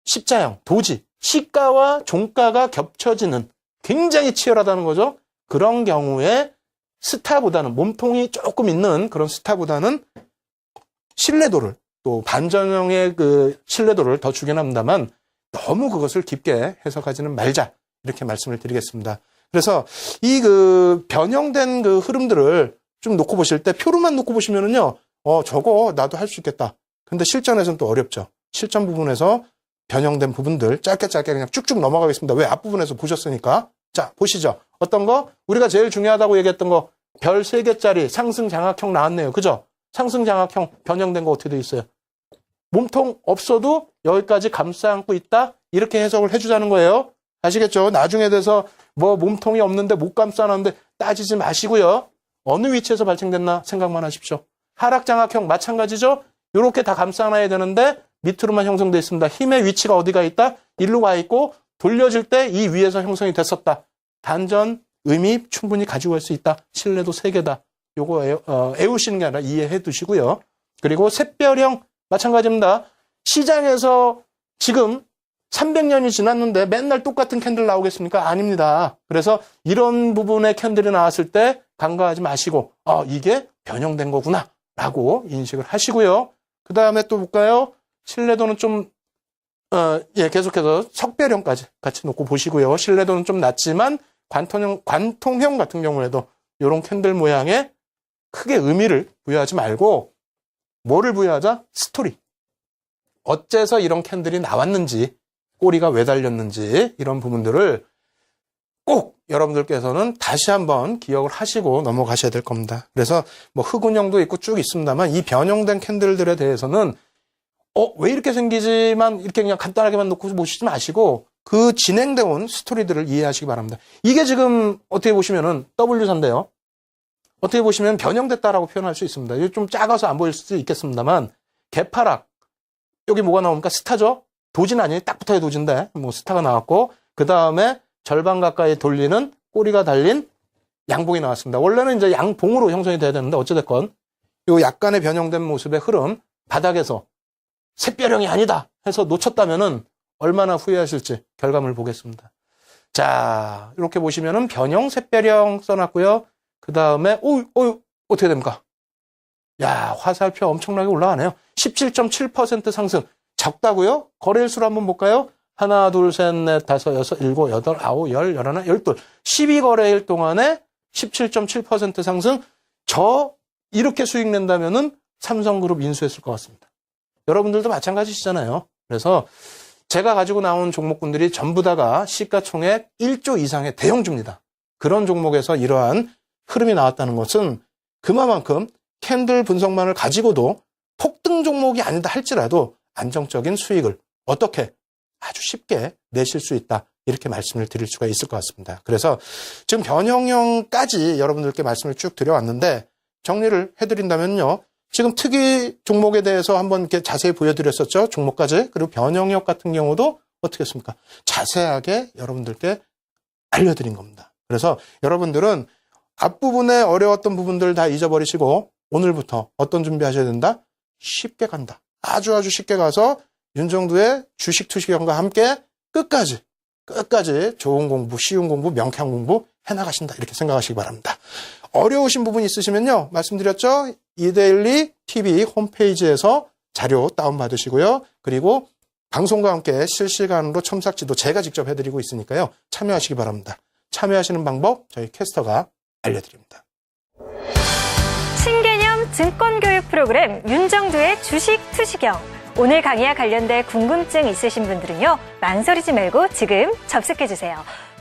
십자형, 도지, 시가와 종가가 겹쳐지는 굉장히 치열하다는 거죠. 그런 경우에 스타보다는 몸통이 조금 있는 그런 스타보다는 신뢰도를 또 반전형의 그 신뢰도를 더 주긴 합니다만 너무 그것을 깊게 해석하지는 말자 이렇게 말씀을 드리겠습니다. 그래서 이 그 변형된 그 흐름들을 좀 놓고 보실 때 표로만 놓고 보시면은요, 저거 나도 할 수 있겠다. 근데 실전에서는 또 어렵죠. 실전 부분에서 변형된 부분들 짧게 그냥 쭉쭉 넘어가겠습니다. 왜? 앞부분에서 보셨으니까. 자, 보시죠. 어떤 거? 우리가 제일 중요하다고 얘기했던 거, 별 3개짜리 상승 장악형 나왔네요. 그죠? 상승 장악형 변형된 거 어떻게 돼 있어요? 몸통 없어도 여기까지 감싸 안고 있다? 이렇게 해석을 해주자는 거예요. 아시겠죠? 나중에 돼서 뭐 몸통이 없는데 못 감싸 놨는데 따지지 마시고요. 어느 위치에서 발생됐나 생각만 하십시오. 하락 장악형 마찬가지죠? 이렇게 다 감싸 놔야 되는데 밑으로만 형성되어 있습니다. 힘의 위치가 어디가 있다? 일로 가 있고 돌려질 때 이 위에서 형성이 됐었다. 단전 의미 충분히 가지고 갈 수 있다. 신뢰도 3개다. 요거 애우시는 게 아니라 이해해 두시고요. 그리고 샛별형 마찬가지입니다. 시장에서 지금 300년이 지났는데 맨날 똑같은 캔들 나오겠습니까? 아닙니다. 그래서 이런 부분의 캔들이 나왔을 때 간과하지 마시고 이게 변형된 거구나 라고 인식을 하시고요. 그 다음에 또 볼까요? 신뢰도는 좀 계속해서 석별형까지 같이 놓고 보시고요. 신뢰도는 좀 낮지만 관통형 같은 경우에도 이런 캔들 모양에 크게 의미를 부여하지 말고 뭐를 부여하자? 스토리. 어째서 이런 캔들이 나왔는지, 꼬리가 왜 달렸는지 이런 부분들을 꼭 여러분들께서는 다시 한번 기억을 하시고 넘어가셔야 될 겁니다. 그래서 뭐 흑운형도 있고 쭉 있습니다만 이 변형된 캔들들에 대해서는 왜 이렇게 생기지만 이렇게 그냥 간단하게만 놓고 보시지 마시고 그 진행되어 온 스토리들을 이해하시기 바랍니다. 이게 지금 어떻게 보시면은 W사인데요. 어떻게 보시면 변형됐다라고 표현할 수 있습니다. 이게 좀 작아서 안 보일 수도 있겠습니다만 개파락 여기 뭐가 나옵니까? 스타죠. 도진 아니에요. 딱 붙어야 도진데 뭐 스타가 나왔고 그 다음에 절반 가까이 돌리는 꼬리가 달린 양봉이 나왔습니다. 원래는 이제 양봉으로 형성이 돼야 되는데 어찌됐건 요 약간의 변형된 모습의 흐름 바닥에서 샛별형이 아니다 해서 놓쳤다면은 얼마나 후회하실지 결과물 보겠습니다. 자, 이렇게 보시면은 변형 샛별형 써놨고요. 그 다음에 어떻게 됩니까? 야, 화살표 엄청나게 올라가네요. 17.7% 상승. 적다고요? 거래일수로 한번 볼까요? 하나, 둘, 셋, 넷, 다섯, 여섯, 일곱, 여덟, 아홉, 열, 열하나, 열둘. 12거래일 동안에 17.7% 상승. 이렇게 수익 낸다면은 삼성그룹 인수했을 것 같습니다. 여러분들도 마찬가지시잖아요. 그래서 제가 가지고 나온 종목군들이 전부 다가 시가총액 1조 이상의 대형주입니다. 그런 종목에서 이러한 흐름이 나왔다는 것은 그만큼 캔들 분석만을 가지고도 폭등 종목이 아니다 할지라도 안정적인 수익을 어떻게 아주 쉽게 내실 수 있다. 이렇게 말씀을 드릴 수가 있을 것 같습니다. 그래서 지금 변형형까지 여러분들께 말씀을 쭉 드려왔는데 정리를 해드린다면요. 지금 특이 종목에 대해서 한번 이렇게 자세히 보여드렸었죠. 종목까지. 그리고 변형형 같은 경우도 어떻게 했습니까? 자세하게 여러분들께 알려드린 겁니다. 그래서 여러분들은 앞부분에 어려웠던 부분들 다 잊어버리시고 오늘부터 어떤 준비하셔야 된다? 쉽게 간다. 아주 쉽게 가서 윤정두의 주식 투시경과 함께 끝까지 좋은 공부, 쉬운 공부, 명쾌한 공부 해나가신다. 이렇게 생각하시기 바랍니다. 어려우신 부분 있으시면요. 말씀드렸죠? 이데일리 TV 홈페이지에서 자료 다운받으시고요. 그리고 방송과 함께 실시간으로 첨삭지도 제가 직접 해드리고 있으니까요. 참여하시기 바랍니다. 참여하시는 방법 저희 캐스터가 알려드립니다. 신개념 증권교육 프로그램 윤정두의 주식 투시경. 오늘 강의와 관련된 궁금증 있으신 분들은요. 망설이지 말고 지금 접속해주세요.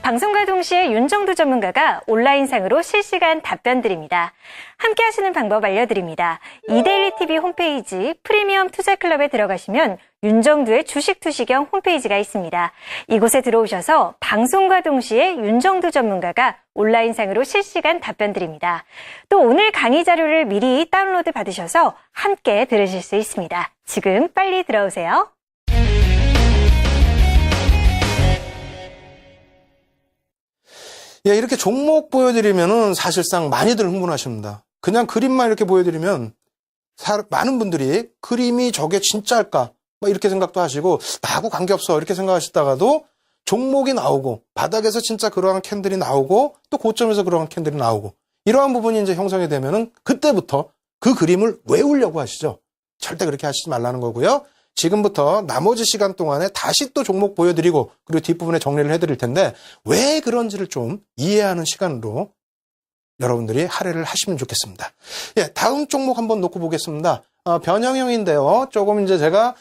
방송과 동시에 윤정두 전문가가 온라인상으로 실시간 답변 드립니다. 함께 하시는 방법 알려드립니다. 이데일리 TV 홈페이지 프리미엄 투자클럽에 들어가시면 윤정두의 주식 투시경 홈페이지가 있습니다. 이곳에 들어오셔서 방송과 동시에 윤정두 전문가가 온라인상으로 실시간 답변 드립니다. 또 오늘 강의 자료를 미리 다운로드 받으셔서 함께 들으실 수 있습니다. 지금 빨리 들어오세요. 예, 이렇게 종목 보여드리면은 사실상 많이들 흥분하십니다. 그냥 그림만 이렇게 보여드리면 많은 분들이 그림이 저게 진짜일까? 막 이렇게 생각도 하시고 나하고 관계없어 이렇게 생각하시다가도 종목이 나오고 바닥에서 진짜 그러한 캔들이 나오고 또 고점에서 그러한 캔들이 나오고 이러한 부분이 이제 형성이 되면은 그때부터 그 그림을 외우려고 하시죠. 절대 그렇게 하시지 말라는 거고요. 지금부터 나머지 시간 동안에 다시 또 종목 보여드리고 그리고 뒷부분에 정리를 해드릴 텐데 왜 그런지를 좀 이해하는 시간으로 여러분들이 할애를 하시면 좋겠습니다. 예, 다음 종목 한번 놓고 보겠습니다. 변형형인데요. 조금 이제 제가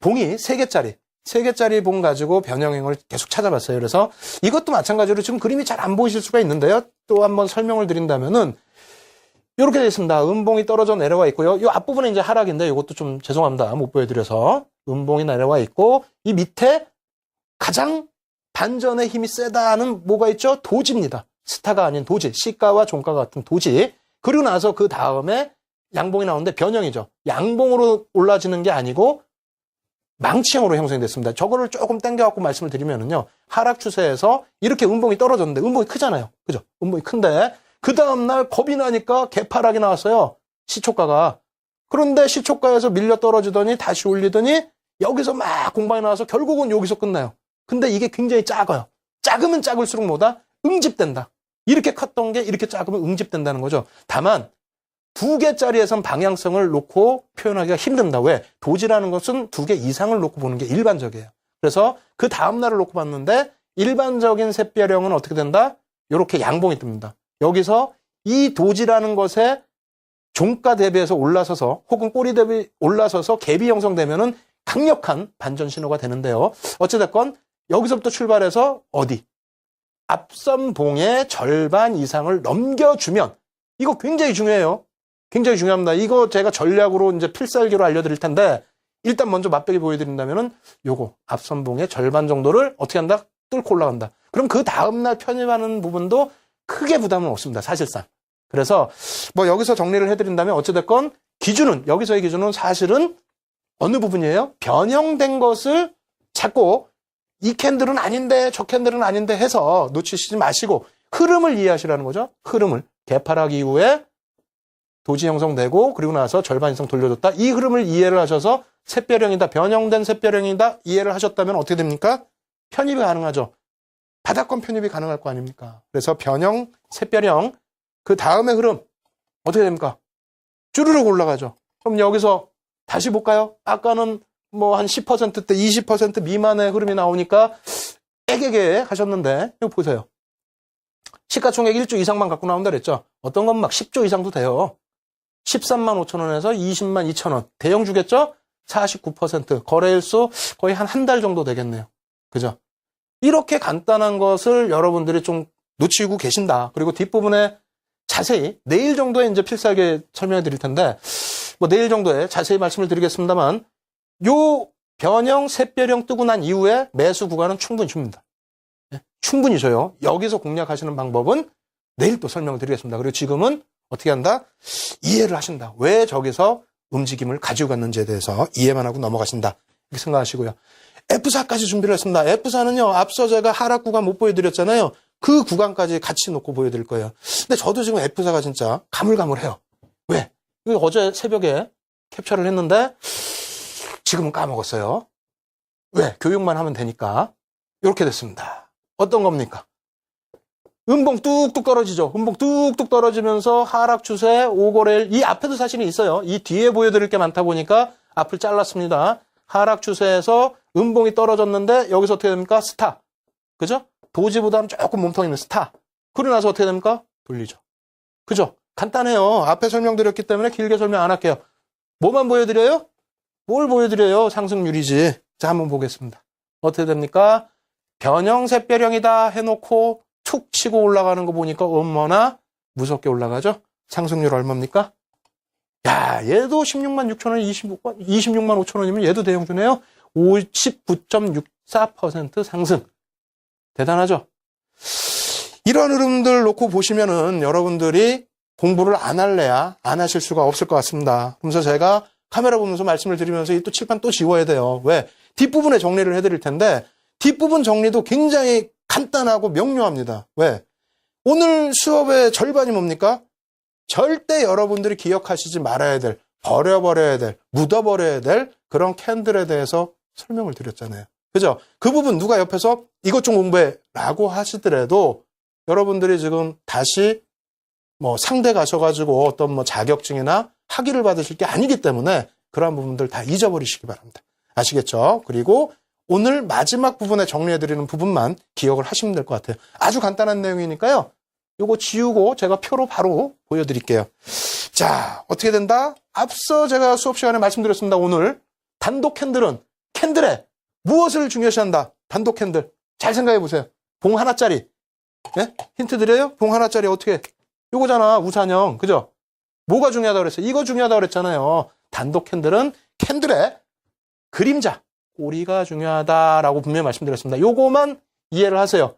봉이 3개짜리 봉 가지고 변형형을 계속 찾아봤어요. 그래서 이것도 마찬가지로 지금 그림이 잘 안 보이실 수가 있는데요. 또 한번 설명을 드린다면은 이렇게 되어 있습니다. 음봉이 떨어져 내려와 있고요. 이 앞부분에 이제 하락인데 이것도 좀 죄송합니다. 못 보여드려서. 음봉이 내려와 있고 이 밑에 가장 반전의 힘이 세다는 뭐가 있죠? 도지입니다. 스타가 아닌 도지. 시가와 종가 같은 도지. 그리고 나서 그 다음에 양봉이 나오는데 변형이죠. 양봉으로 올라지는 게 아니고 망치형으로 형성이 됐습니다. 저거를 조금 당겨갖고 말씀을 드리면은요. 하락 추세에서 이렇게 음봉이 떨어졌는데 음봉이 크잖아요. 그죠? 음봉이 큰데 그 다음날 겁이 나니까 개파락이 나왔어요. 시초가가. 그런데 시초가에서 밀려 떨어지더니 다시 올리더니 여기서 막 공방이 나와서 결국은 여기서 끝나요. 근데 이게 굉장히 작아요. 작으면 작을수록 뭐다? 응집된다. 이렇게 컸던 게 이렇게 작으면 응집된다는 거죠. 다만 2개짜리에선 방향성을 놓고 표현하기가 힘든다. 왜? 도지라는 것은 2개 이상을 놓고 보는 게 일반적이에요. 그래서 그 다음날을 놓고 봤는데 일반적인 샛별형은 어떻게 된다? 이렇게 양봉이 뜹니다. 여기서 이 도지라는 것에 종가 대비해서 올라서서 혹은 꼬리 대비 올라서서 갭이 형성되면은 강력한 반전 신호가 되는데요. 어찌됐건 여기서부터 출발해서 어디? 앞선 봉의 절반 이상을 넘겨주면 이거 굉장히 중요해요. 굉장히 중요합니다. 이거 제가 전략으로 이제 필살기로 알려드릴 텐데 일단 먼저 맛보기 보여드린다면은 요거 앞선 봉의 절반 정도를 어떻게 한다? 뚫고 올라간다. 그럼 그 다음날 편입하는 부분도 크게 부담은 없습니다. 사실상. 그래서 뭐 여기서 정리를 해드린다면 어찌됐건 기준은 여기서의 기준은 사실은 어느 부분이에요? 변형된 것을 자꾸 이 캔들은 아닌데 저 캔들은 아닌데 해서 놓치시지 마시고 흐름을 이해하시라는 거죠. 흐름을. 개파락 이후에 도지 형성되고 그리고 나서 절반 이상 돌려줬다. 이 흐름을 이해를 하셔서 샛별형이다. 변형된 샛별형이다. 이해를 하셨다면 어떻게 됩니까? 편입이 가능하죠. 바닥권 편입이 가능할 거 아닙니까? 그래서 변형, 샛별형, 그 다음에 흐름 어떻게 됩니까? 쭈르륵 올라가죠. 그럼 여기서 다시 볼까요? 아까는 뭐 한 10%대 20% 미만의 흐름이 나오니까 애게게 하셨는데 이거 보세요. 시가총액 1조 이상만 갖고 나온다 그랬죠. 어떤 건 막 10조 이상도 돼요. 13만 5천 원에서 20만 2천 원. 대형 주겠죠? 49%. 거래일수 거의 한 달 정도 되겠네요. 그죠? 이렇게 간단한 것을 여러분들이 좀 놓치고 계신다. 그리고 뒷부분에 자세히 내일 정도에 이제 필살기 설명해 드릴 텐데 뭐 내일 정도에 자세히 말씀을 드리겠습니다만 요 변형, 샛별형 뜨고 난 이후에 매수 구간은 충분히 줍니다. 충분히 줘요. 여기서 공략하시는 방법은 내일 또 설명을 드리겠습니다. 그리고 지금은 어떻게 한다? 이해를 하신다. 왜 저기서 움직임을 가지고 갔는지에 대해서 이해만 하고 넘어가신다. 이렇게 생각하시고요. F사까지 준비를 했습니다. F사는요, 앞서 제가 하락 구간 못 보여드렸잖아요. 그 구간까지 같이 놓고 보여드릴 거예요. 근데 저도 지금 F사가 진짜 가물가물해요. 왜? 이거 어제 새벽에 캡처를 했는데 지금은 까먹었어요. 왜? 교육만 하면 되니까. 이렇게 됐습니다. 어떤 겁니까? 음봉 뚝뚝 떨어지죠. 음봉 뚝뚝 떨어지면서 하락 추세, 5거래일, 이 앞에도 사실은 있어요. 이 뒤에 보여드릴 게 많다 보니까 앞을 잘랐습니다. 하락 추세에서 음봉이 떨어졌는데 여기서 어떻게 됩니까? 스타. 그죠? 도지보다는 조금 몸통 있는 스타. 그러고 나서 어떻게 됩니까? 돌리죠. 그죠? 간단해요. 앞에 설명드렸기 때문에 길게 설명 안 할게요. 뭐만 보여드려요? 뭘 보여드려요? 상승률이지. 자, 한번 보겠습니다. 어떻게 됩니까? 변형세배령이다 해놓고 툭 치고 올라가는 거 보니까 얼마나 무섭게 올라가죠? 상승률 얼마입니까? 야, 얘도 16만 6천 원, 26만 5천 원이면 얘도 대형주네요. 59.64% 상승. 대단하죠? 이런 흐름들 놓고 보시면은 여러분들이 공부를 안 할래야 안 하실 수가 없을 것 같습니다. 그래서 제가 카메라 보면서 말씀을 드리면서 이 또 칠판 또 지워야 돼요. 왜? 뒷부분에 정리를 해드릴 텐데 뒷부분 정리도 굉장히 간단하고 명료합니다. 왜? 오늘 수업의 절반이 뭡니까? 절대 여러분들이 기억하시지 말아야 될, 버려버려야 될, 묻어버려야 될 그런 캔들에 대해서 설명을 드렸잖아요. 그죠? 그 부분 누가 옆에서 이것 좀 공부해 라고 하시더라도 여러분들이 지금 다시 뭐 상대 가셔가지고 어떤 뭐 자격증이나 학위를 받으실 게 아니기 때문에 그러한 부분들 다 잊어버리시기 바랍니다. 아시겠죠? 그리고 오늘 마지막 부분에 정리해드리는 부분만 기억을 하시면 될 것 같아요. 아주 간단한 내용이니까요. 요거 지우고 제가 표로 바로 보여드릴게요. 자, 어떻게 된다? 앞서 제가 수업 시간에 말씀드렸습니다. 오늘 단독 캔들은 캔들에 무엇을 중요시한다? 단독 캔들. 잘 생각해 보세요. 봉 하나짜리. 예? 힌트 드려요? 봉 하나짜리 어떻게? 요거잖아. 우산형. 그죠? 뭐가 중요하다고 그랬어요? 이거 중요하다고 그랬잖아요. 단독 캔들은 캔들의 그림자, 꼬리가 중요하다라고 분명히 말씀드렸습니다. 요거만 이해를 하세요.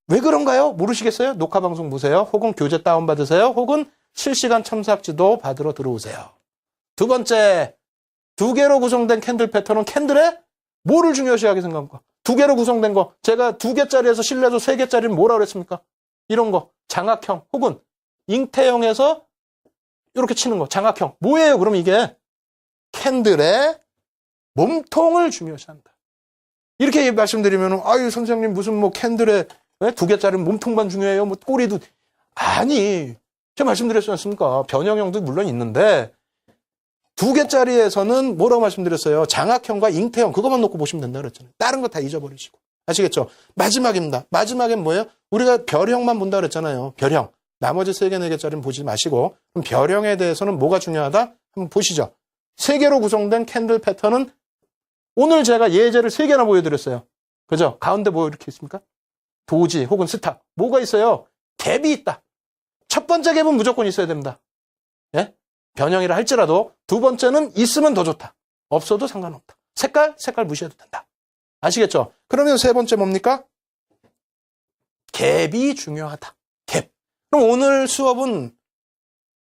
왜 그런가요? 모르시겠어요? 녹화 방송 보세요. 혹은 교재 다운받으세요. 혹은 실시간 첨삭지도 받으러 들어오세요. 두 번째, 두 개로 구성된 캔들 패턴은 캔들에 뭐를 중요시하게 생각합니까? 두 개로 구성된 거. 제가 두 개짜리에서 실내도 세 개짜리는 뭐라 그랬습니까? 이런 거. 장악형 혹은 잉태형에서 이렇게 치는 거. 장악형. 뭐예요? 그럼 이게 캔들의 몸통을 중요시한다. 이렇게 말씀드리면 아유 선생님 무슨 뭐 캔들의 두 개짜리 몸통만 중요해요. 뭐 꼬리도 아니. 제가 말씀드렸지 않습니까? 변형형도 물론 있는데 두 개짜리에서는 뭐라고 말씀드렸어요? 장악형과 잉태형 그것만 놓고 보시면 된다 그랬잖아요. 다른 거 다 잊어버리시고. 아시겠죠? 마지막입니다. 마지막엔 뭐예요? 우리가 별형만 본다 그랬잖아요. 별형. 나머지 3개, 4개짜리는 보지 마시고 그럼 별형에 대해서는 뭐가 중요하다? 한번 보시죠. 3개로 구성된 캔들 패턴은 오늘 제가 예제를 3개나 보여드렸어요. 그죠? 가운데 뭐 이렇게 있습니까? 도지 혹은 스타. 뭐가 있어요? 갭이 있다. 첫 번째 갭은 무조건 있어야 됩니다. 예? 변형이라 할지라도 두 번째는 있으면 더 좋다. 없어도 상관없다. 색깔 무시해도 된다. 아시겠죠? 그러면 세 번째 뭡니까? 갭이 중요하다. 갭. 그럼 오늘 수업은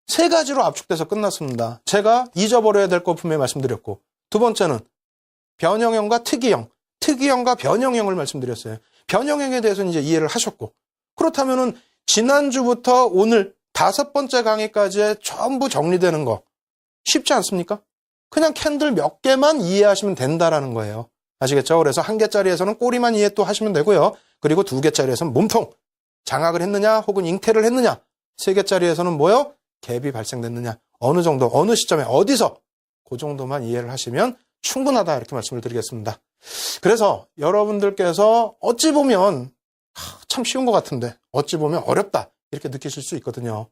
3가지로 압축돼서 끝났습니다. 제가 잊어버려야 될 거 분명히 말씀드렸고 두 번째는 변형형과 특이형, 특이형과 변형형을 말씀드렸어요. 변형형에 대해서는 이제 이해를 하셨고 그렇다면은 지난주부터 오늘 5번째 강의까지 전부 정리되는 거 쉽지 않습니까? 그냥 캔들 몇 개만 이해하시면 된다라는 거예요. 아시겠죠? 그래서 1개짜리에서는 꼬리만 이해 또 하시면 되고요. 그리고 2개짜리에서는 몸통, 장악을 했느냐 혹은 잉태를 했느냐 3개짜리에서는 뭐요? 갭이 발생됐느냐 어느 정도 어느 시점에 어디서 그 정도만 이해를 하시면 충분하다 이렇게 말씀을 드리겠습니다. 그래서 여러분들께서 어찌 보면 참 쉬운 것 같은데 어찌 보면 어렵다 이렇게 느끼실 수 있거든요.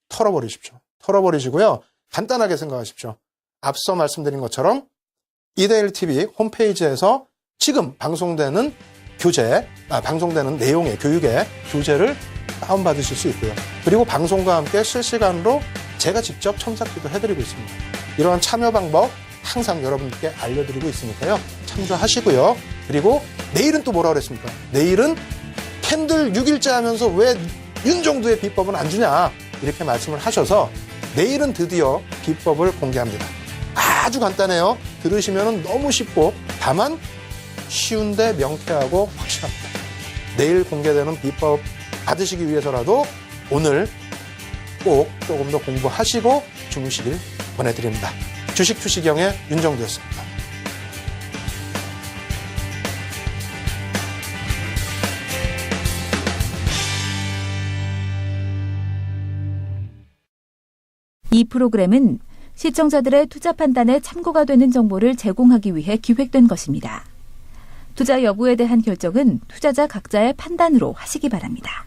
털어버리십시오. 털어버리시고요. 간단하게 생각하십시오. 앞서 말씀드린 것처럼 2대1TV 홈페이지에서 지금 방송되는 방송되는 내용의 교육의 교재를 다운받으실 수 있고요. 그리고 방송과 함께 실시간으로 제가 직접 첨삭기도 해드리고 있습니다. 이러한 참여 방법 항상 여러분께 알려드리고 있으니까요. 참조하시고요. 그리고 내일은 또 뭐라 그랬습니까? 내일은 캔들 6일째 하면서 왜 윤정두의 비법은 안 주냐 이렇게 말씀을 하셔서 내일은 드디어 비법을 공개합니다. 아주 간단해요. 들으시면 너무 쉽고 다만 쉬운데 명쾌하고 확실합니다. 내일 공개되는 비법 받으시기 위해서라도 오늘 꼭 조금 더 공부하시고 주무시길 권해드립니다. 주식 투시경의 윤정두였습니다. 이 프로그램은 시청자들의 투자 판단에 참고가 되는 정보를 제공하기 위해 기획된 것입니다. 투자 여부에 대한 결정은 투자자 각자의 판단으로 하시기 바랍니다.